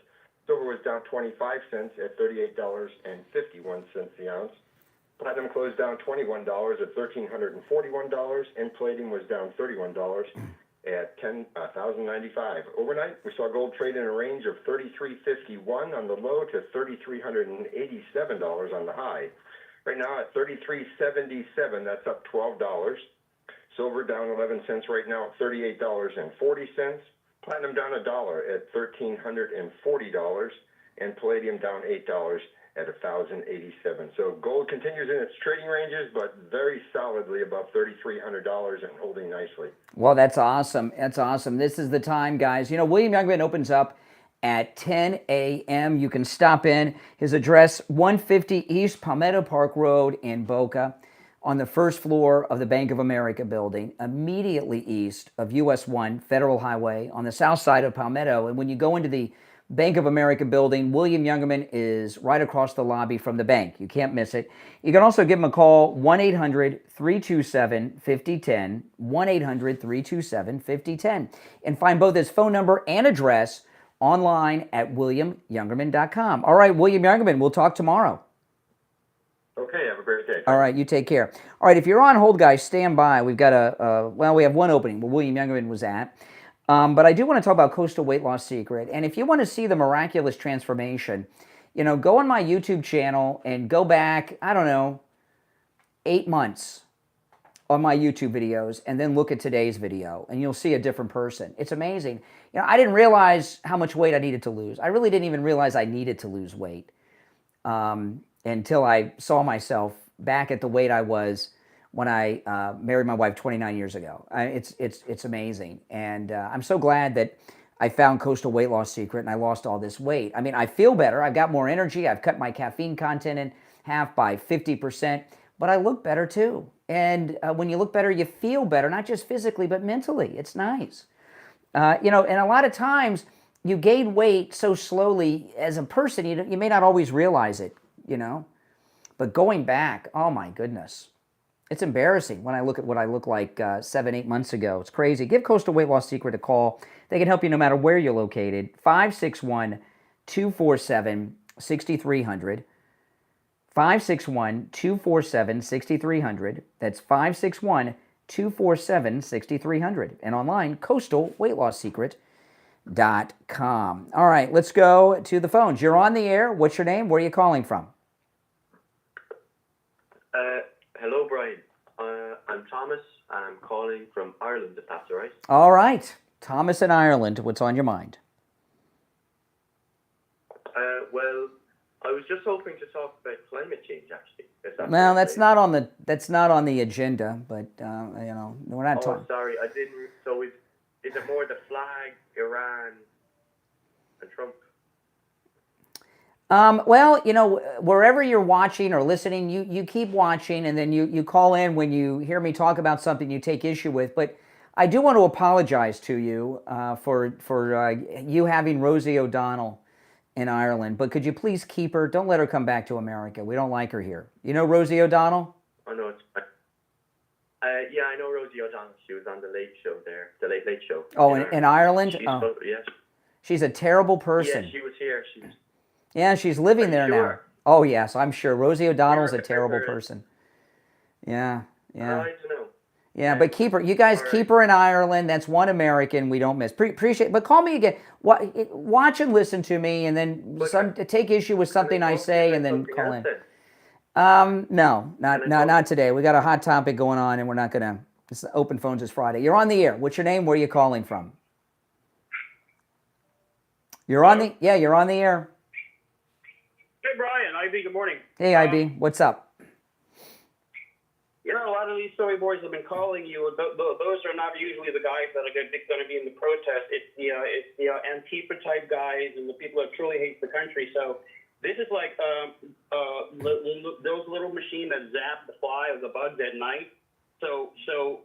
Silver was down 25 cents at $38.51 the ounce. Platinum closed down $21 at $1,341, and palladium was down $31 at $10,095. Overnight, we saw gold trade in a range of $33.51 on the low to $3,387 on the high. Right now at $33.77, that's up $12. Silver down 11 cents right now at $38.40. Platinum down $1 at $1,340, and palladium down $8 at $1,087. So gold continues in its trading ranges, but very solidly above $3,300 and holding nicely. Well, that's awesome. That's awesome. This is the time, guys. You know, William Youngerman opens up at 10 a.m. You can stop in. His address, 150 East Palmetto Park Road in Boca, on the first floor of the Bank of America building, immediately east of US 1 Federal Highway on the south side of Palmetto. And when you go into the Bank of America building, William Youngerman is right across the lobby from the bank. You can't miss it. You can also give him a call, 1-800-327-5010, 1-800-327-5010, and find both his phone number and address online at williamyoungerman.com. All right, William Youngerman, we'll talk tomorrow. Okay, have a great day. All right, you take care. All right, if you're on hold, guys, stand by. We've got we have one opening where William Youngerman was at. But I do want to talk about Coastal Weight Loss Secret. And if you want to see the miraculous transformation, you know, go on my YouTube channel and go back, 8 months on my YouTube videos, and then look at today's video, and you'll see a different person. It's amazing. You know, I didn't realize how much weight I needed to lose. I really didn't even realize I needed to lose weight until I saw myself back at the weight I was when I married my wife 29 years ago. It's amazing. And I'm so glad that I found Coastal Weight Loss Secret and I lost all this weight. I mean, I feel better. I've got more energy. I've cut my caffeine content in half by 50%, but I look better too. And when you look better, you feel better, not just physically, but mentally. It's nice. And a lot of times you gain weight so slowly as a person, you may not always realize it, but going back, oh my goodness. It's embarrassing when I look at what I look like 7-8 months ago. It's crazy. Give Coastal Weight Loss Secret a call. They can help you no matter where you're located. 561-247-6300. 561-247-6300. That's 561-247-6300. And online, coastalweightlossecret.com. All right, let's go to the phones. You're on the air. What's your name? Where are you calling from? Hello, Brian. I'm Thomas, and I'm calling from Ireland, if that's all right. All right. Thomas in Ireland, what's on your mind? Well, I was just hoping to talk about climate change, actually. Well, that's not on the agenda, but we're not talking. Oh, sorry, I didn't. So is it more the flag, Iran, and Trump? Well, wherever you're watching or listening, you keep watching, and then you call in when you hear me talk about something you take issue with. But I do want to apologize to you for you having Rosie O'Donnell in Ireland. But could you please keep her? Don't let her come back to America. We don't like her here. You know Rosie O'Donnell? Oh, no, it's fine. Yeah, I know Rosie O'Donnell. She was on the Late Show there, the Late Late Show. Oh, in Ireland? Yes. She's a terrible person. Yeah, she was here. Yeah, she's living there now. Sure? Oh, yes, I'm sure. Rosie O'Donnell's a terrible person. Yeah. I don't know. Yeah, but keep her. You guys keep her in Ireland. That's one American we don't miss. Appreciate. But call me again. Watch and listen to me, and then take issue with something I say, and then call in. No, not today. We got a hot topic going on, and we're not gonna. It's open phones is Friday. You're on the air. What's your name? Where are you calling from? You're on the air. Hey, Brian. IB, good morning. Hey, IB. What's up? A lot of these storyboards have been calling you. Those are not usually the guys that are going to be in the protest. It's the Antifa type guys and the people that truly hate the country. So this is like those little machines that zap the fly or the bugs at night. So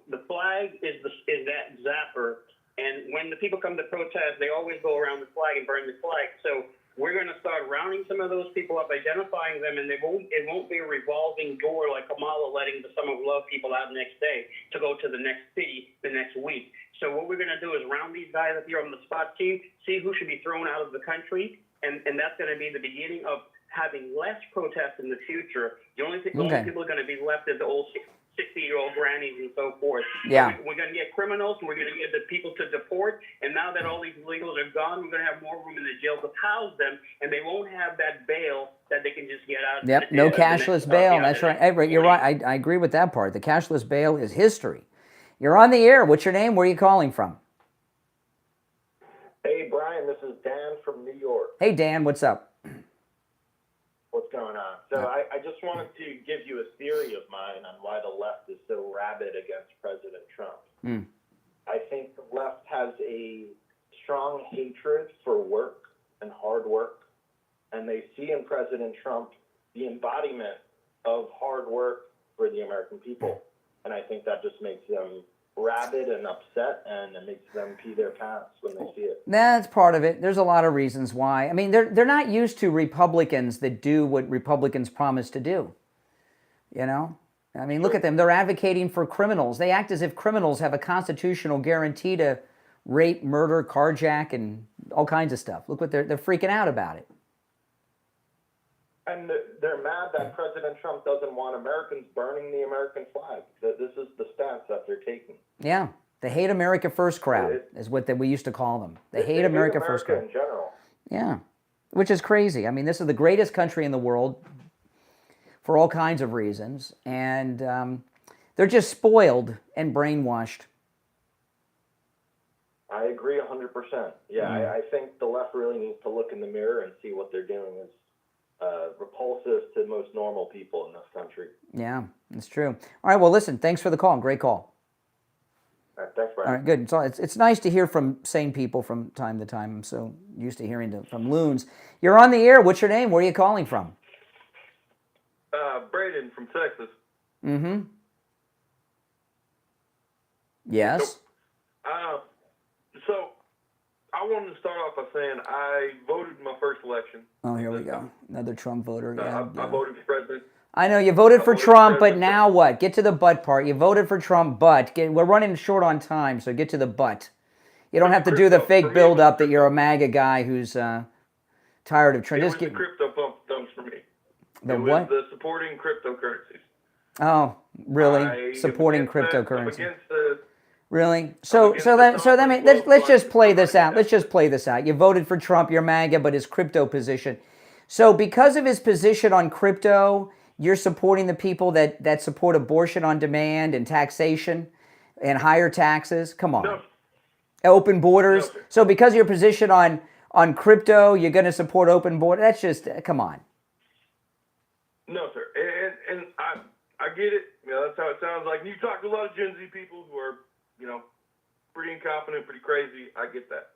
the flag is that zapper, and when the people come to protest, they always go around the flag and burn the flag. So we're going to start rounding some of those people up, identifying them, and it won't be a revolving door like Kamala letting the Summer of Love people out the next day to go to the next city the next week. So what we're going to do is round these guys up here on the spot team, see who should be thrown out of the country, and that's going to be the beginning of having less protests in the future. The only people are going to be left is the old 60-year-old grannies and so forth. Yeah. We're going to get criminals, and we're going to get the people to deport, and now that all these illegals are gone, we're going to have more room in the jail to house them, and they won't have that bail that they can just get out. Yep, no cashless bail. That's right. Hey, you're right. I agree with that part. The cashless bail is history. You're on the air. What's your name? Where are you calling from? Hey, Brian, this is Dan from New York. Hey, Dan, what's up? What's going on? So I just wanted to give you a theory of mine on why the left is so rabid against President Trump. I think the left has a strong hatred for work and hard work, and they see in President Trump the embodiment of hard work for the American people. And I think that just makes them rabid and upset, and it makes them pee their pants when they see it. That's part of it. There's a lot of reasons why. I mean, they're not used to Republicans that do what Republicans promise to do. I mean, look at them. They're advocating for criminals. They act as if criminals have a constitutional guarantee to rape, murder, carjack, and all kinds of stuff. Look what they're freaking out about it. And they're mad that President Trump doesn't want Americans burning the American flag. This is the stance that they're taking. Yeah, the Hate America First crowd is what we used to call them. The Hate America First crowd. In general. Yeah, which is crazy. I mean, this is the greatest country in the world for all kinds of reasons, and they're just spoiled and brainwashed. I agree 100%. Yeah, I think the left really needs to look in the mirror and see what they're doing is repulsive to most normal people in this country. Yeah, that's true. All right, well, listen, thanks for the call. Great call. All right, thanks, Brian. All right, good. So it's nice to hear from sane people from time to time. I'm so used to hearing from loons. You're on the air. What's your name? Where are you calling from? Braden from Texas. Mm-hmm. Yes? So I wanted to start off by saying I voted in my first election. Oh, here we go. Another Trump voter. Yeah, I voted for president. I know you voted for Trump, but now what? Get to the butt part. You voted for Trump, but we're running short on time, so get to the butt. You don't have to do the fake build-up that you're a MAGA guy who's tired of trying. It was the crypto dumps for me. The it what? Was the supporting cryptocurrencies. Oh, really? Supporting cryptocurrency. I'm against the. Really? So let's just play this out. Let's just play this out. You voted for Trump, you're MAGA, but his crypto position. So because of his position on crypto, you're supporting the people that support abortion on demand and taxation and higher taxes? Come on. No. Open borders. No, So because of your position on crypto, you're going to support open borders? That's just, come on. No, sir. And I get it. You know, that's how it sounds like. You talk to a lot of Gen Z people who are, you know, pretty incompetent, pretty crazy. I get that.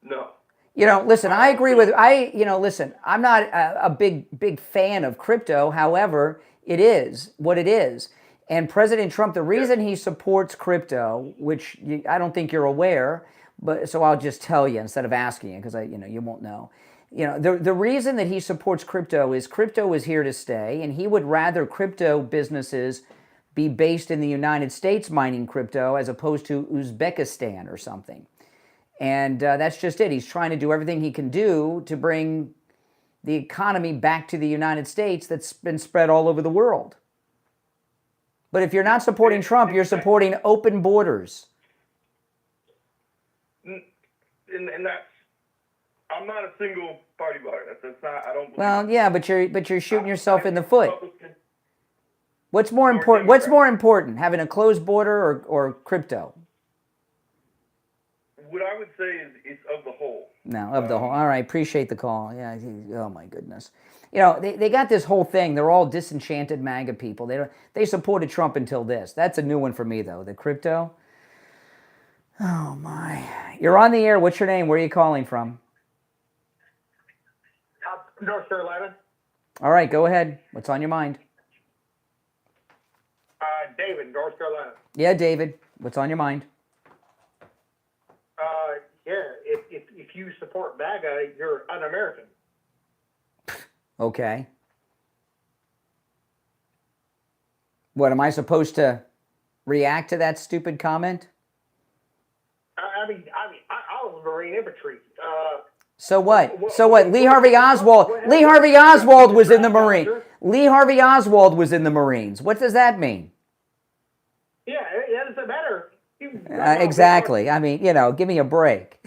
No. You know, listen, I agree with, listen, I'm not a big fan of crypto. However, it is what it is. And President Trump, the reason he supports crypto, which I don't think you're aware, but so I'll just tell you instead of asking you, because you won't know. You know, the reason that he supports crypto is here to stay, and he would rather crypto businesses be based in the United States mining crypto as opposed to Uzbekistan or something. And that's just it. He's trying to do everything he can do to bring the economy back to the United States that's been spread all over the world. But if you're not supporting Trump, you're supporting open borders. And that's, I'm not a single party voter. That's not, I don't believe. Well, yeah, but you're shooting yourself in the foot. What's more important? What's more important, having a closed border or crypto? What I would say is it's of the whole. No, of the whole. All right, appreciate the call. Yeah. Oh my goodness. You know, they got this whole thing. They're all disenchanted MAGA people. They supported Trump until this. That's a new one for me though. The crypto. Oh my. You're on the air. What's your name? Where are you calling from? North Carolina. All right, go ahead. What's on your mind? David, North Carolina. Yeah, David. What's on your mind? If you support MAGA, you're un-American. Okay. What, am I supposed to react to that stupid comment? I was Marine infantry. So what? So what? Lee Harvey Oswald was in the Marines. Lee Harvey Oswald was in the Marines. What does that mean? Yeah, that doesn't matter. Exactly. I mean, give me a break.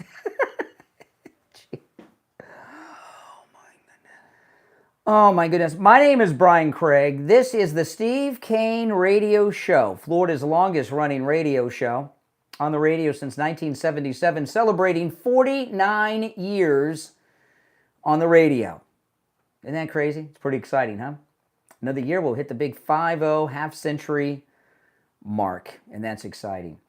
Oh my goodness. My name is Brian Craig. This is the Steve Kane Radio Show, Florida's longest running radio show. On the radio since 1977, celebrating 49 years on the radio. Isn't that crazy? It's pretty exciting, huh? Another year we'll hit the big 5-0 half-century mark, and that's exciting.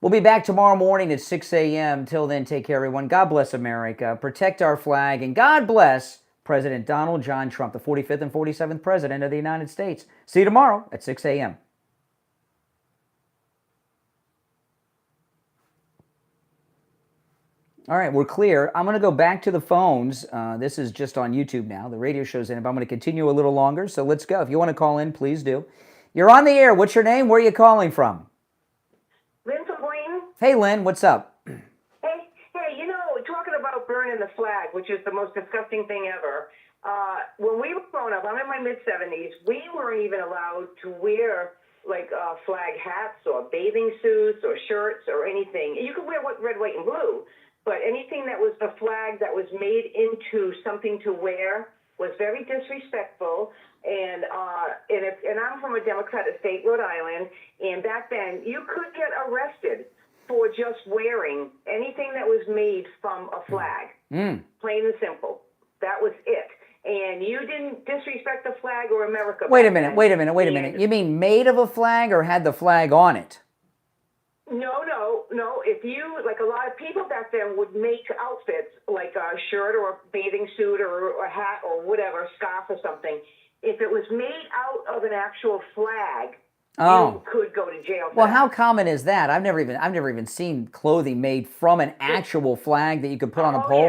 We'll be back tomorrow morning at 6 a.m. Till then, take care, everyone. God bless America. Protect our flag, and God bless President Donald John Trump, the 45th and 47th President of the United States. See you tomorrow at 6 a.m. All right, we're clear. I'm going to go back to the phones. This is just on YouTube now. The radio show's in, but I'm going to continue a little longer, so let's go. If you want to call in, please do. You're on the air. What's your name? Where are you calling from? Lynn from Blaine. Hey, Lynn. What's up? Hey, talking about burning the flag, which is the most disgusting thing ever. When we were growing up, I'm in my mid-70s, we weren't even allowed to wear flag hats or bathing suits or shirts or anything. You could wear red, white, and blue. But anything that was the flag that was made into something to wear was very disrespectful. And I'm from a Democratic state, Rhode Island, and back then you could get arrested for just wearing anything that was made from a flag. Plain and simple. That was it. And you didn't disrespect the flag or America. Wait a minute. You mean made of a flag or had the flag on it? No. If you, a lot of people back then would make outfits like a shirt or a bathing suit or a hat or whatever, scarf or something. If it was made out of an actual flag, you could go to jail. Well, how common is that? I've never even seen clothing made from an actual flag that you could put on a pole.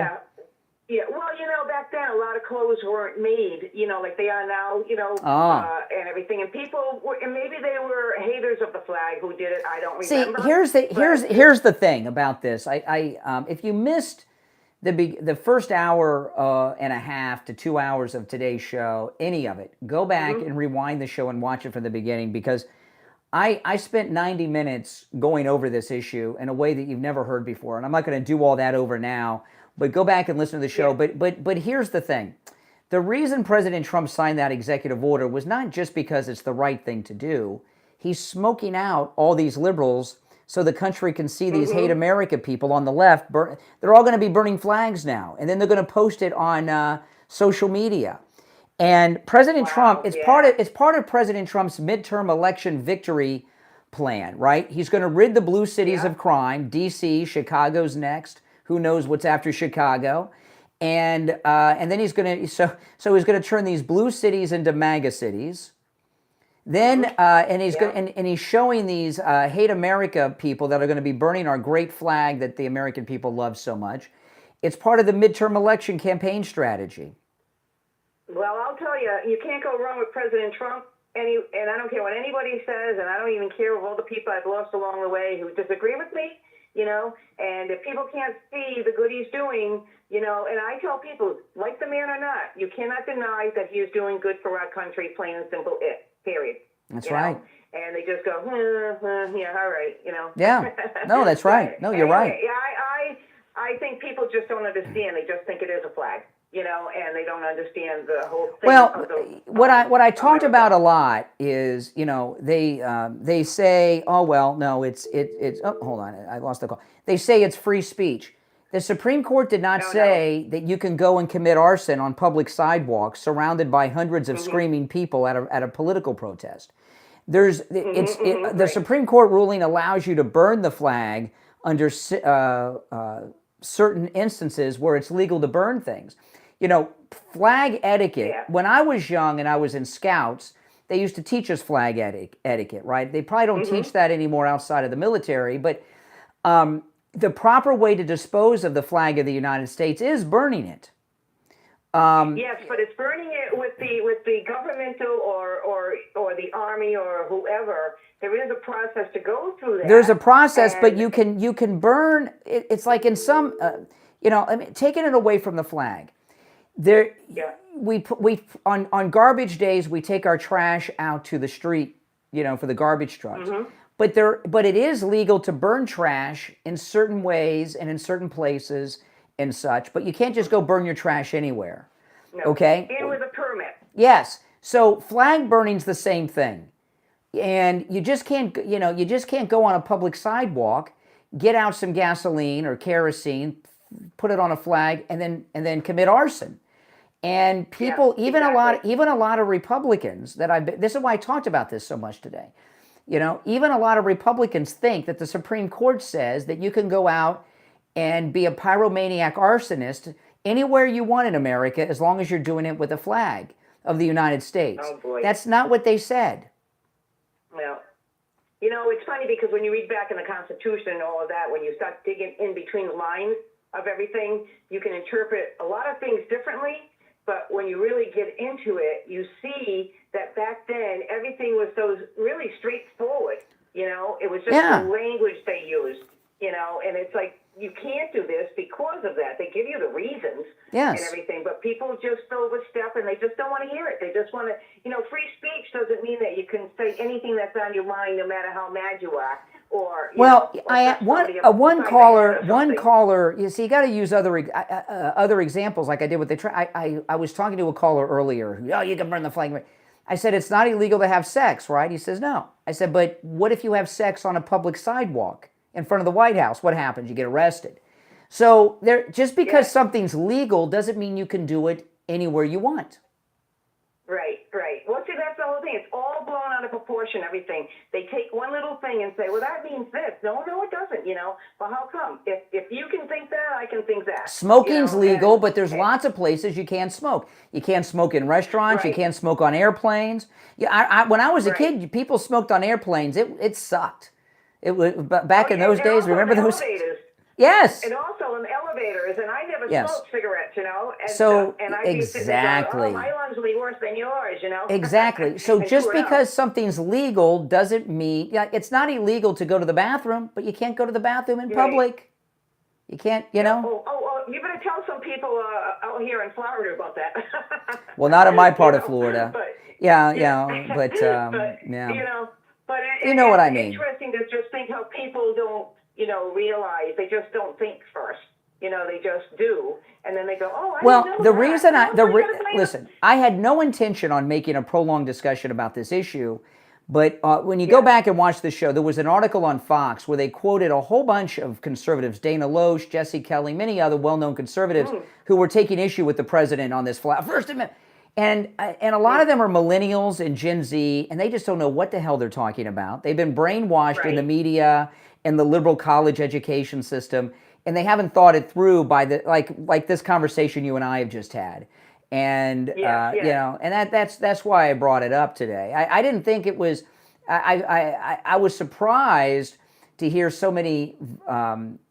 Yeah. Well, back then a lot of clothes weren't made, like they are now, and everything. And people were, and maybe they were haters of the flag who did it. I don't remember. See, here's the thing about this. If you missed the first hour and a half to 2 hours of today's show, any of it, go back and rewind the show and watch it from the beginning, because I spent 90 minutes going over this issue in a way that you've never heard before. And I'm not going to do all that over now. But go back and listen to the show. Yeah. But here's the thing. The reason President Trump signed that executive order was not just because it's the right thing to do. He's smoking out all these liberals so the country can see these hate America people on the left. They're all going to be burning flags now, and then they're going to post it on social media. And President Trump, it's part of President Trump's midterm election victory plan, right? He's going to rid the blue cities of crime. D.C., Chicago's next. Who knows what's after Chicago? And then he's going to so he's going to turn these blue cities into MAGA cities. Then and he's showing these hate America people that are going to be burning our great flag that the American people love so much. It's part of the midterm election campaign strategy. Well, I'll tell you, you can't go wrong with President Trump. And I don't care what anybody says, and I don't even care of all the people I've lost along the way who disagree with me, you know. And if people can't see the good he's doing, you know, and I tell people, like the man or not, you cannot deny that he is doing good for our country, plain and simple, period. That's right. And they just go, yeah, all right, you know. Yeah. No, that's right. No, you're right. Yeah, I think people just don't understand. They just think it is a flag. You know, and they don't understand the whole thing. Well, what I talked about a lot is, you know, they say, oh well, no, it's oh, hold on, I lost the call. They say it's free speech. The Supreme Court did not say that you can go and commit arson on public sidewalks surrounded by hundreds of screaming people at a political protest. The Supreme Court ruling allows you to burn the flag under certain instances where it's legal to burn things. You know, flag etiquette, when I was young and I was in Scouts, they used to teach us flag etiquette, right? They probably don't teach that anymore outside of the military, but the proper way to dispose of the flag of the United States is burning it. Yes, but it's burning it with the governmental or the army or whoever. There is a process to go through that. There's a process, but you can burn. It's like in some, you know, I mean, taking it away from the flag. We on garbage days we take our trash out to the street, you know, for the garbage trucks. But it is legal to burn trash in certain ways and in certain places and such. But you can't just go burn your trash anywhere. No. Okay. And with a permit. Yes. So flag burning's the same thing, and you just can't go on a public sidewalk, get out some gasoline or kerosene, put it on a flag, and then commit arson. And people, even a lot of Republicans this is why I talked about this so much today. You know, even a lot of Republicans think that the Supreme Court says that you can go out and be a pyromaniac arsonist anywhere you want in America as long as you're doing it with a flag of the United States. Oh boy. That's not what they said. Well, you know, it's funny because when you read back in the Constitution and all of that, when you start digging in between the lines of everything, you can interpret a lot of things differently. But when you really get into it, you see that back then everything was so really straightforward. You know, it was just the language they used. You know, and it's like you can't do this because of that. They give you the reasons and everything, but people just overstep and they just don't want to hear it. They just want to, you know, free speech doesn't mean that you can say anything that's on your mind, no matter how mad you are. Or one caller. You see, you got to use other examples, like I did with the. I was talking to a caller earlier. Oh, you can burn the flag. I said it's not illegal to have sex, right? He says no. I said, but what if you have sex on a public sidewalk in front of the White House? What happens? You get arrested. So just because something's legal doesn't mean you can do it anywhere you want. Right. Well, see, that's the whole thing. It's all blown out of proportion, everything. They take one little thing and say, well, that means this. No, it doesn't, you know. Well, how come? If you can think that, I can think that. Smoking's legal, but there's lots of places you can't smoke. You can't smoke in restaurants. You can't smoke on airplanes. Yeah, when I was a kid, people smoked on airplanes. It sucked. It was back in those days. Remember those? Elevators. Yes. And also in elevators, and I never smoked cigarettes, you know. And I'd be sitting there going, my lungs will be worse than yours, you know. Exactly. So just because something's legal doesn't mean it's not illegal to go to the bathroom, but you can't go to the bathroom in public. You can't, you know. Oh, you better tell some people out here in Florida about that. Well, not in my part of Florida. But, yeah, but you know, but you know what I mean. It's interesting to just think how people don't, you know, realize. They just don't think first. You know, they just do, and then they go, "Oh, I Well, didn't know the that." reason No, listen, I had no intention on making a prolonged discussion about this issue, but when you go back and watch the show, there was an article on Fox where they quoted a whole bunch of conservatives, Dana Loesch, Jesse Kelly, many other well-known conservatives who were taking issue with the president on this First Amendment. And a lot of them are millennials and Gen Z, and they just don't know what the hell they're talking about. They've been brainwashed in the media and the liberal college education system, and they haven't thought it through by the like this conversation you and I have just had. And you know, and that's why I brought it up today. I didn't think it was. I was surprised to hear so many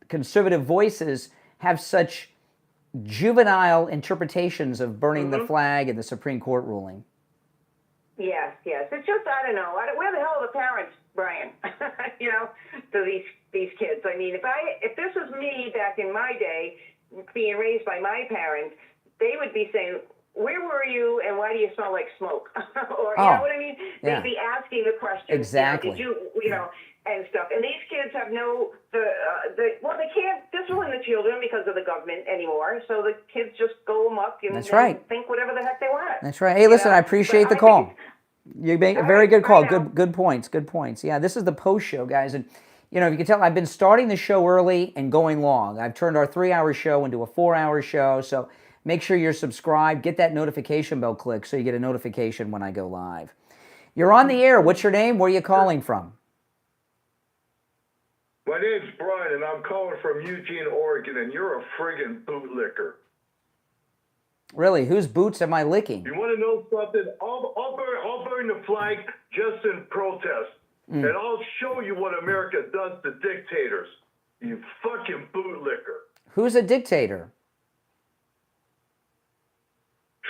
conservative voices have such juvenile interpretations of burning the flag and the Supreme Court ruling. Yes. It's just, I don't know. Where the hell are the parents, Brian? You know, to these kids. I mean, if this was me back in my day, being raised by my parents, they would be saying, "Where were you, and why do you smell like smoke?" Or you know what I mean? They'd be asking the questions. Exactly. You know, did you know, and stuff. And these kids have they can't discipline the children because of the government anymore. So the kids just go amok and think whatever the heck they want. That's right. Hey, listen, I appreciate the call. You make a very good call. Good points. Good points. Yeah, this is the post show, guys, and you know, if you can tell, I've been starting the show early and going long. I've turned our 3-hour show into a 4-hour show. So make sure you're subscribed. Get that notification bell click so you get a notification when I go live. You're on the air. What's your name? Where are you calling from? My name's Brian, and I'm calling from Eugene, Oregon, and you're a friggin' bootlicker. Really? Whose boots am I licking? You want to know something? I'll burn the flag just in protest, and I'll show you what America does to dictators. You fucking bootlicker. Who's a dictator?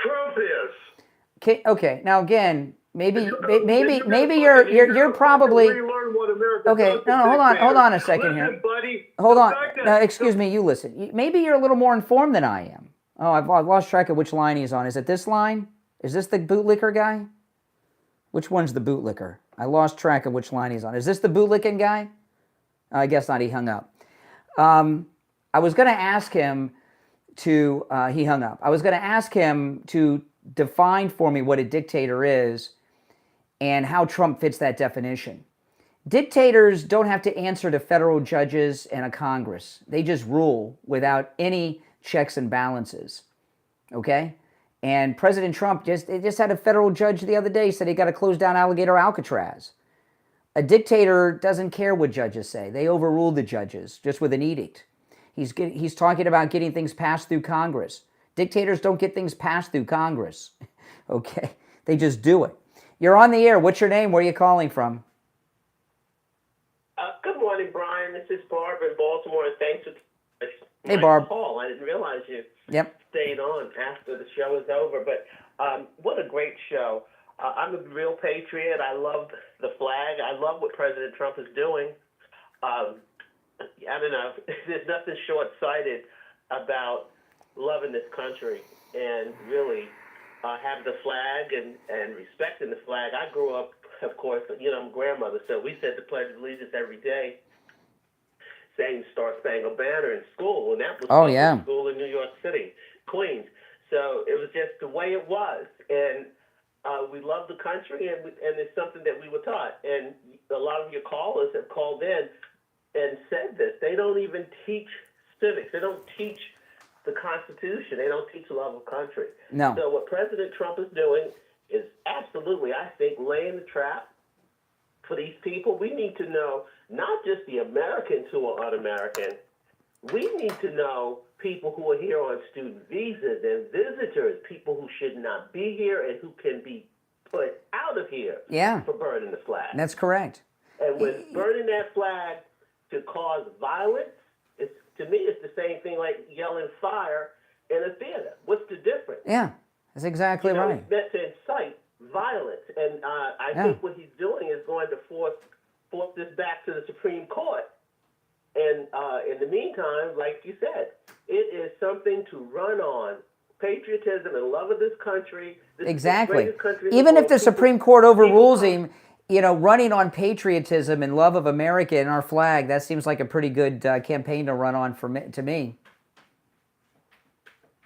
Trump is. Okay. Now again, maybe you're probably okay. No, hold on a second here. Buddy, hold on. No, excuse me. You listen. Maybe you're a little more informed than I am. Oh, I've lost track of which line he's on. Is it this line? Is this the bootlicker guy? Which one's the bootlicker? I lost track of which line he's on. Is this the bootlicking guy? I guess not. He hung up. I was going to ask him to. He hung up. I was going to ask him to define for me what a dictator is and how Trump fits that definition. Dictators don't have to answer to federal judges and a Congress. They just rule without any checks and balances. Okay? And President Trump just had a federal judge the other day said he got to close down Alligator Alcatraz. A dictator doesn't care what judges say. They overrule the judges just with an edict. He's talking about getting things passed through Congress. Dictators don't get things passed through Congress. Okay? They just do it. You're on the air. What's your name? Where are you calling from? Good morning, Brian. This is Barb in Baltimore, and thanks for Hey, Barb. call. I didn't realize you Yep. stayed on after the show was over, but what a great show. I'm a real patriot. I love the flag. I love what President Trump is doing. I don't know. There's nothing short-sighted about loving this country and really having the flag and respecting the flag. I grew up, of course, you know, I'm a grandmother, so we said the Pledge of Allegiance every day, saying Star Spangled Banner in school, and that was public school in New York City, Queens. So it was just the way it was, and we love the country, and it's something that we were taught. And a lot of your callers have called in and said this. They don't even teach civics. They don't teach the Constitution. They don't teach love of country. No. So what President Trump is doing is absolutely, I think, laying the trap for these people. We need to know not just the Americans who are un-American. We need to know people who are here on student visas and visitors, people who should not be here and who can be put out of here for burning the flag. That's correct. And when burning that flag to cause violence, to me, it's the same thing like yelling fire in a theater. What's the difference? Yeah, that's exactly right. It's meant to incite violence. And I think what he's doing is going to force this back to the Supreme Court. And in the meantime, like you said, it is something to run on. Patriotism and love of this country. Exactly. Even if the Supreme Court overrules him, you know, running on patriotism and love of America and our flag, that seems like a pretty good campaign to run on to me.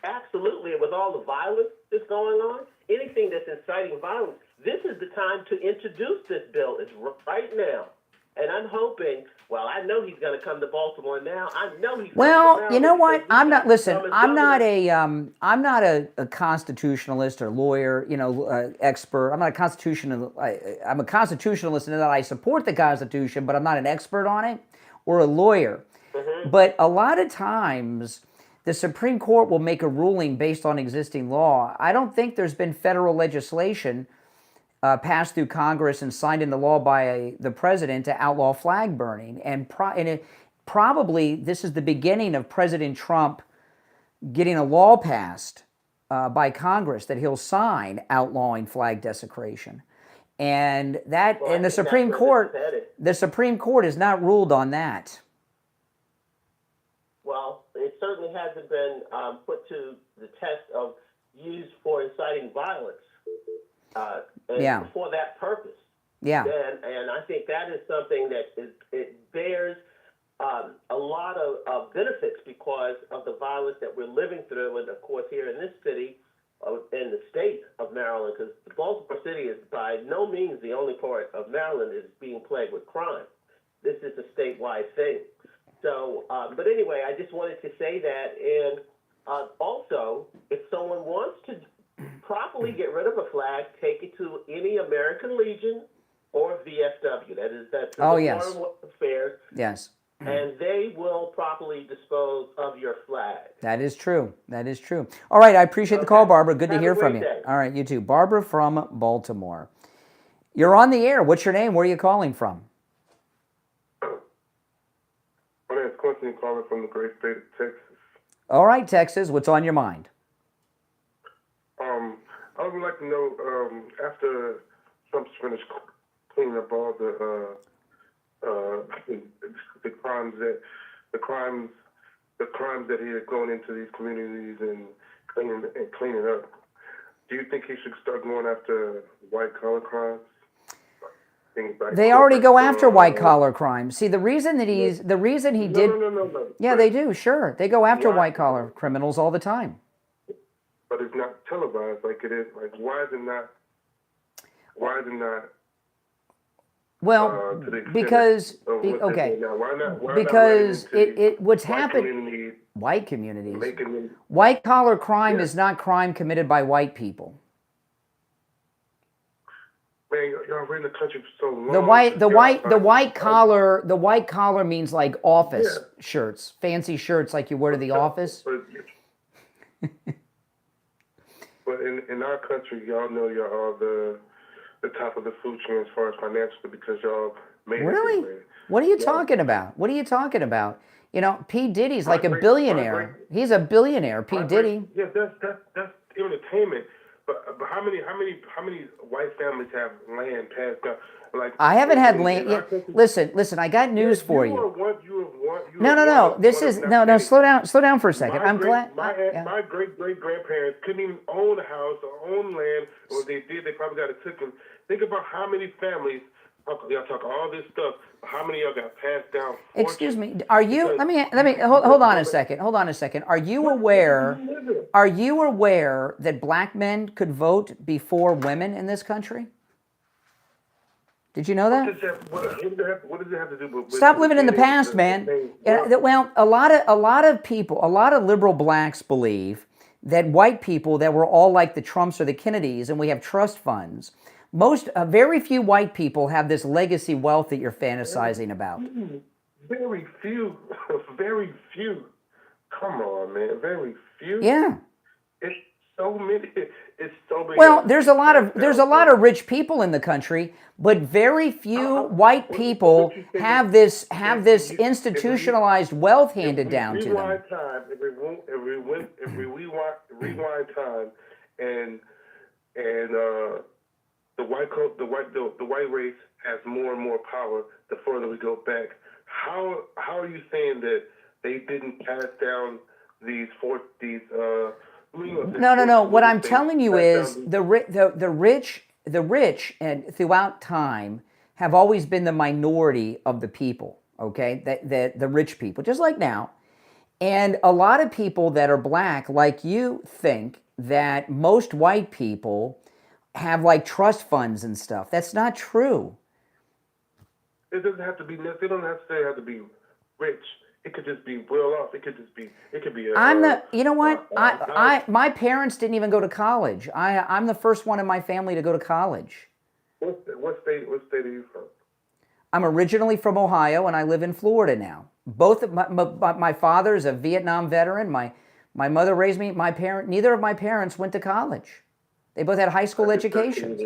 Absolutely. And with all the violence that's going on, anything that's inciting violence, this is the time to introduce this bill. It's right now. And I'm hoping, well, I know he's going to come to Baltimore now. I know he's Well, coming to you know what? I'm not. Listen, I'm not Governor. a constitutionalist or lawyer, expert. I'm not a constitutional. I'm a constitutionalist in that I support the Constitution, but I'm not an expert on it or a lawyer. Mm-hmm. But a lot of times, the Supreme Court will make a ruling based on existing law. I don't think there's been federal legislation passed through Congress and signed into law by the president to outlaw flag burning. And probably this is the beginning of President Trump getting a law passed by Congress that he'll sign outlawing flag desecration. And that, and the Supreme Court has not ruled on that. Well, it certainly hasn't been put to the test of use for inciting violence. For that purpose. Yeah. And I think that is something that it bears a lot of benefits because of the violence that we're living through, and of course here in this city, in the state of Maryland, because Baltimore City is by no means the only part of Maryland that is being plagued with crime. This is a statewide thing. So, but anyway, I just wanted to say that, and also, if someone wants to properly get rid of a flag, take it to any American Legion or VFW. That's the yes. Foreign Affairs. Yes. And they will properly dispose of your flag. That is true. That is true. All right, I appreciate the call, Barbara. Good to hear from you. Day. All right, you too. Barbara from Baltimore. You're on the air. What's your name? Where are you calling from? My name is Quincy. I'm calling from the great state of Texas. All right, Texas. What's on your mind? I would like to know, after Trump's finished cleaning up all the crimes that he had gone into these communities and cleaning up, do you think he should start going after white collar crimes? They already go after white collar crimes. See, the reason he did. No. Yeah, they do. Sure, they go after white collar criminals all the time. But it's not televised like it is. Like, why is it not? Well, because because what's happened. White communities. White collar crime is not crime committed by white people. Man, y'all been in the country for so long. The white collar means like office shirts, fancy shirts like you wear to the office. But in our country, y'all know y'all are the top of the food chain as far as financially because y'all made it. Really? What are you talking about? What are you talking about? You know, P. Diddy's like a billionaire. He's a billionaire, P. Diddy. Yeah, that's entertainment. But how many white families have land passed down? Like, I haven't had land. Listen. I got news for you. No. This is no. Slow down for a second. I'm glad. My great grandparents couldn't even own a house or own land, or they did. They probably got it taken. Think about how many families. Y'all talk all this stuff. How many of y'all got passed down? Excuse me. Are you? Let me. Hold on a second. Are you aware? Are you aware that black men could vote before women in this country? Did you know that? What does it have to do with? Stop living in the past, man. Well, a lot of people, a lot of liberal blacks believe that white people that were all like the Trumps or the Kennedys, and we have trust funds. Very few white people have this legacy wealth that you're fantasizing about. Very few. Come on, man. Very few. Yeah. It's so many. Well, there's a lot of rich people in the country, but very few white people have this institutionalized wealth handed down to them. If we rewind time, and the white race has more and more power the further we go back. How are you saying that they didn't pass down these? No. What I'm telling you is the rich and throughout time have always been the minority of the people. Okay, the rich people, just like now. And a lot of people that are black, like you, think that most white people have like trust funds and stuff. That's not true. It doesn't have to be. They don't necessarily have to be rich. It could just be well off. It could just be. It could be. You know what? My parents didn't even go to college. I'm the first one in my family to go to college. What state are you from? I'm originally from Ohio, and I live in Florida now. Both of my father is a Vietnam veteran. My mother raised me. Neither of my parents went to college. They both had high school educations.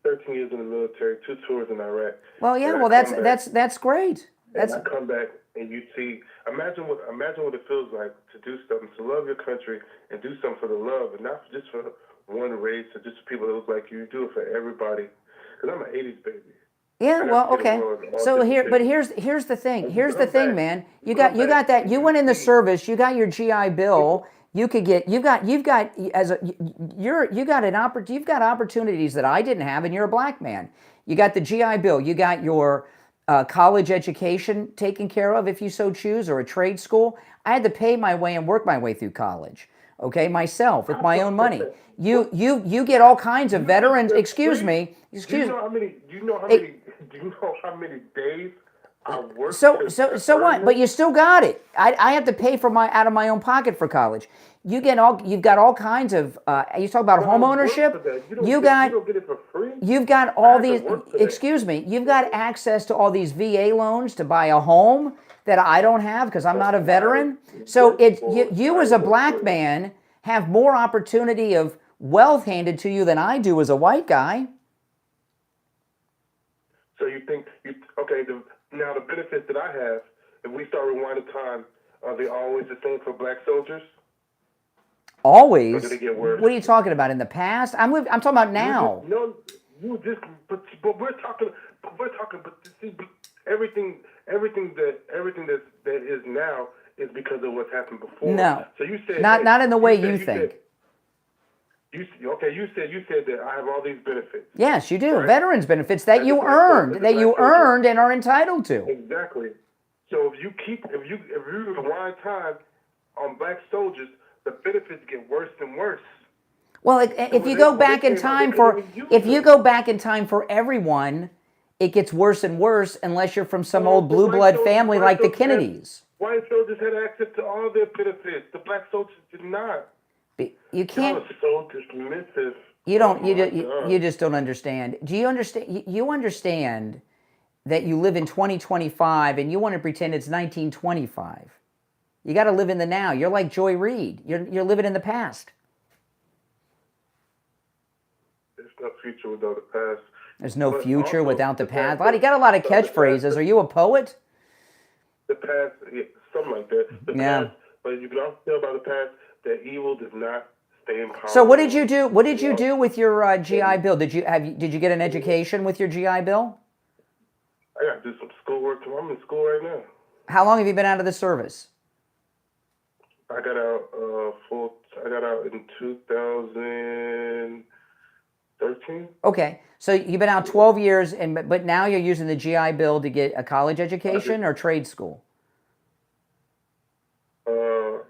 13 years in the military, 2 tours in Iraq. Well, yeah. Well, that's great. I come back and you see. Imagine what it feels like to do something, to love your country and do something for the love, and not just for one race or just people that look like you. You do it for everybody. Because I'm an '80s baby. Yeah, well, okay. So here's the thing. Here's the thing, man. You got that. You went in the service. You got your GI Bill. You could get. You've got opportunities that I didn't have, and you're a black man. You got the GI Bill. You got your college education taken care of if you so choose, or a trade school. I had to pay my way and work my way through college. Okay, myself with my own money. You get all kinds of veterans. Excuse me. Do you know how many days I worked? So what? But you still got it. I have to pay out of my own pocket for college. You've got all kinds of. You talk about home ownership. You don't get it for free. You've got all these. Excuse me. You've got access to all these VA loans to buy a home that I don't have because I'm not a veteran. So you as a black man have more opportunity of wealth handed to you than I do as a white guy. So you think now the benefits that I have, if we start rewinding time, are they always the same for black soldiers? Always? Or do they get worse? What are you talking about? In the past? I'm talking about now. But we're talking. But see, everything that is now is because of what's happened before. No. So you said not in the way you think. You said that I have all these benefits. Yes, you do. Right? Veterans benefits that you earned and are entitled to. Exactly. So if you rewind time on black soldiers, the benefits get worse and worse. Well, if you go back in time for everyone, it gets worse and worse unless you're from some old blue blood family like the Kennedys. White soldiers had access to all their benefits. The black soldiers did not. You can't. So dismissive. You just don't understand. Do you understand? You understand that you live in 2025 and you want to pretend it's 1925. You got to live in the now. You're like Joy Reid. You're living in the past. There's no future without the past. There's no future without the past. You got a lot of catchphrases. Are you a poet? The past, something like that. The past, but you can also tell by the past that evil does not stay in power. So what did you do? What did you do with your GI Bill? Did you get an education with your GI Bill? I got to do some schoolwork. I'm in school right now. How long have you been out of the service? I got out in 2013. Okay, so you've been out 12 years, but now you're using the GI Bill to get a college education or trade school?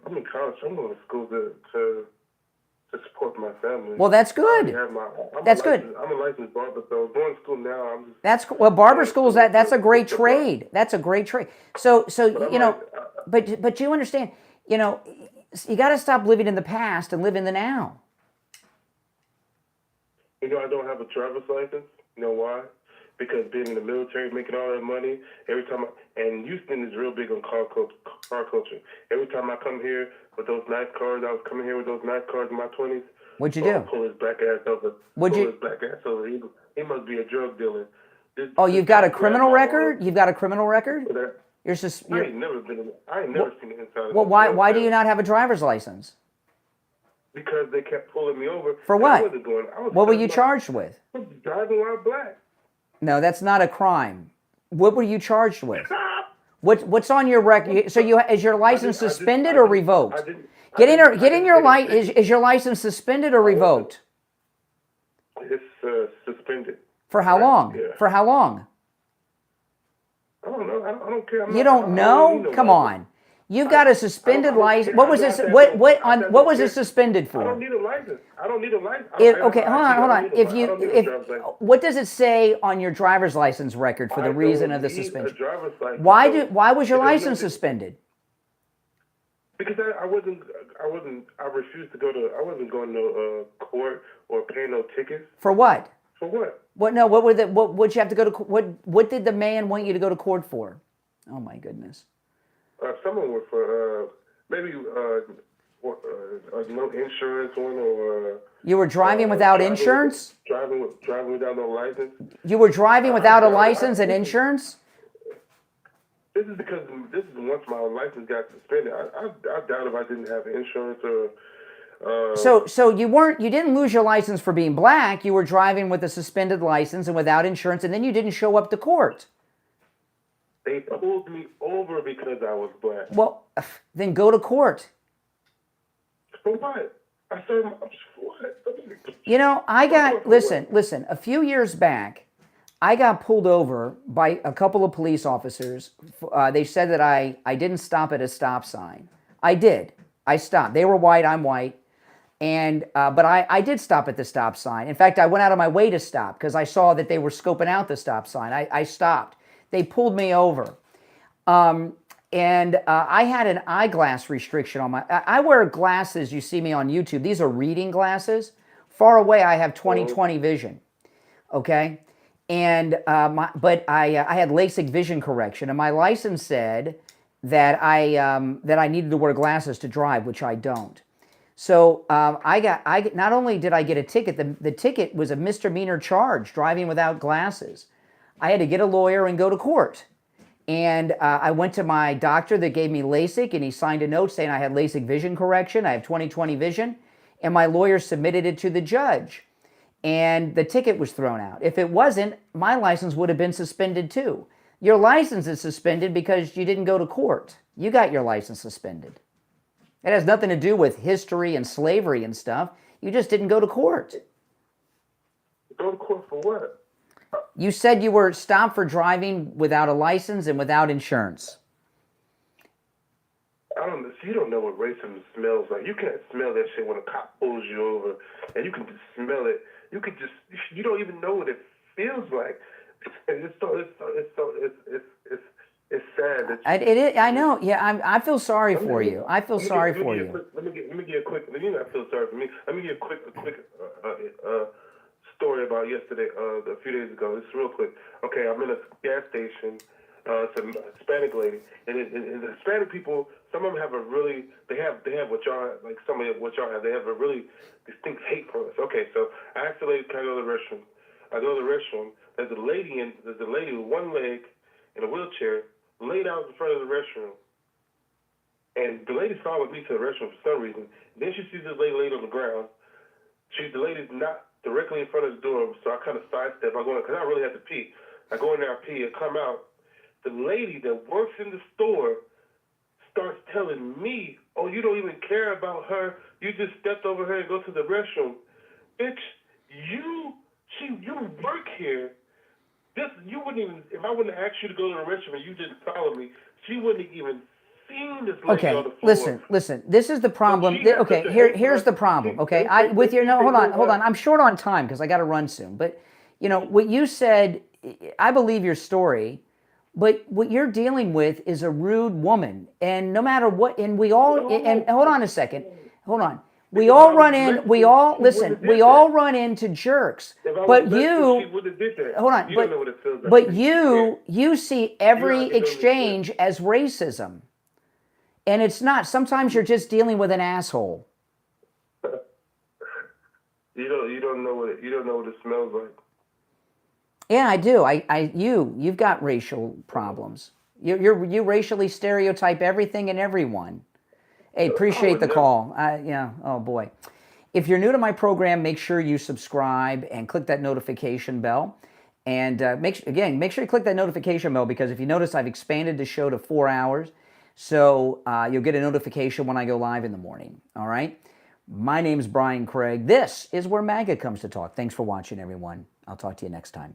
I'm in college. I'm going to school to support my family. Well, that's good. That's good. I'm a licensed barber, so going to school now. Barber schools. That's a great trade. That's a great trade. So but you understand. You got to stop living in the past and live in the now. I don't have a driver's license. You know why? Because being in the military, making all that money, and Houston is real big on car culture. Every time I come here with those nice cars, I was coming here with those nice cars in my 20s. What'd you do? Pull his black ass over. He must be a drug dealer. You've got a criminal record? You've got a criminal record? I ain't never seen the inside. Well, why do you not have a driver's license? Because they kept pulling me over. For what? What were you charged with? Driving while black. No, that's not a crime. What were you charged with? What's on your record? So is your license suspended or revoked? Is your license suspended or revoked? It's suspended. For how long? Yeah. For how long? I don't know. I don't care. You don't know? Come on. You've got a suspended license. What was this? What was it suspended for? I don't need a license. I don't need a license. Okay, hold on. What does it say on your driver's license record for the reason of the suspension? Why was your license suspended? Because I refused to go to. I wasn't going to court or paying no tickets. For what? For what? What? No. What would you have to go to? What did the man want you to go to court for? Oh my goodness. Someone was for maybe no insurance one or. You were driving without insurance? Driving without no license. You were driving without a license and insurance? This is because once my license got suspended. I doubt if I didn't have insurance or. So you didn't lose your license for being black. You were driving with a suspended license and without insurance, and then you didn't show up to court. They pulled me over because I was black. Well, then go to court. For what? I said, what? You know, listen, a few years back, I got pulled over by a couple of police officers. They said that I didn't stop at a stop sign. I did. I stopped. They were white, I'm white. But I did stop at the stop sign. In fact, I went out of my way to stop because I saw that they were scoping out the stop sign. I stopped. They pulled me over. I had an eyeglass restriction on my... I wear glasses, you see me on YouTube. These are reading glasses. Far away, I have 20/20 vision. Okay? But I had LASIK vision correction, and my license said that I needed to wear glasses to drive, which I don't. So not only did I get a ticket, the ticket was a misdemeanor charge, driving without glasses. I had to get a lawyer and go to court. And I went to my doctor that gave me LASIK, and he signed a note saying I had LASIK vision correction. I have 20/20 vision. And my lawyer submitted it to the judge. And the ticket was thrown out. If it wasn't, my license would have been suspended too. Your license is suspended because you didn't go to court. You got your license suspended. It has nothing to do with history and slavery and stuff. You just didn't go to court. Go to court for what? You said you were stopped for driving without a license and without insurance. I don't know. So you don't know what racism smells like. You can't smell that shit when a cop pulls you over, and you can just smell it. You don't even know what it feels like. And it's sad. I know. Yeah, I feel sorry for you. I feel sorry for you. Let me give a quick. You not feel sorry for me. Let me give a quick story about yesterday, a few days ago. It's real quick. Okay, I'm in a gas station. It's a Hispanic lady, and the Hispanic people, some of them have they have what y'all have, like some of what y'all have. They have a really distinct hate for us. Okay, so I asked the lady, can I go to the restroom? I go to the restroom. There's a lady with one leg in a wheelchair laid out in front of the restroom, and the lady followed me to the restroom for some reason. Then she sees this lady laid on the ground. The lady's not directly in front of the door, so I kind of sidestep. I go in because I really have to pee. I go in there, I pee, I come out. The lady that works in the store starts telling me, "Oh, you don't even care about her. You just stepped over her and go to the restroom." Bitch, you work here. You wouldn't even, if I wouldn't ask you to go to the restroom and you didn't follow me, she wouldn't even seen this lady on the floor. Listen. This is the problem. Okay, here's the problem. Okay, hold on. I'm short on time because I got to run soon. But you know what you said. I believe your story. But what you're dealing with is a rude woman, and no matter what, and we all, and hold on a second, hold on. We all run into jerks. But you, hold on, but you see every exchange as racism, and it's not. Sometimes you're just dealing with an asshole. You don't know what it smells like. Yeah, I do. You've got racial problems. You racially stereotype everything and everyone. Hey, appreciate the call. Yeah. Oh boy. If you're new to my program, make sure you subscribe and click that notification bell. And make sure you click that notification bell because if you notice, I've expanded the show to 4 hours, so you'll get a notification when I go live in the morning. All right. My name's Brian Craig. This is where MAGA comes to talk. Thanks for watching, everyone. I'll talk to you next time.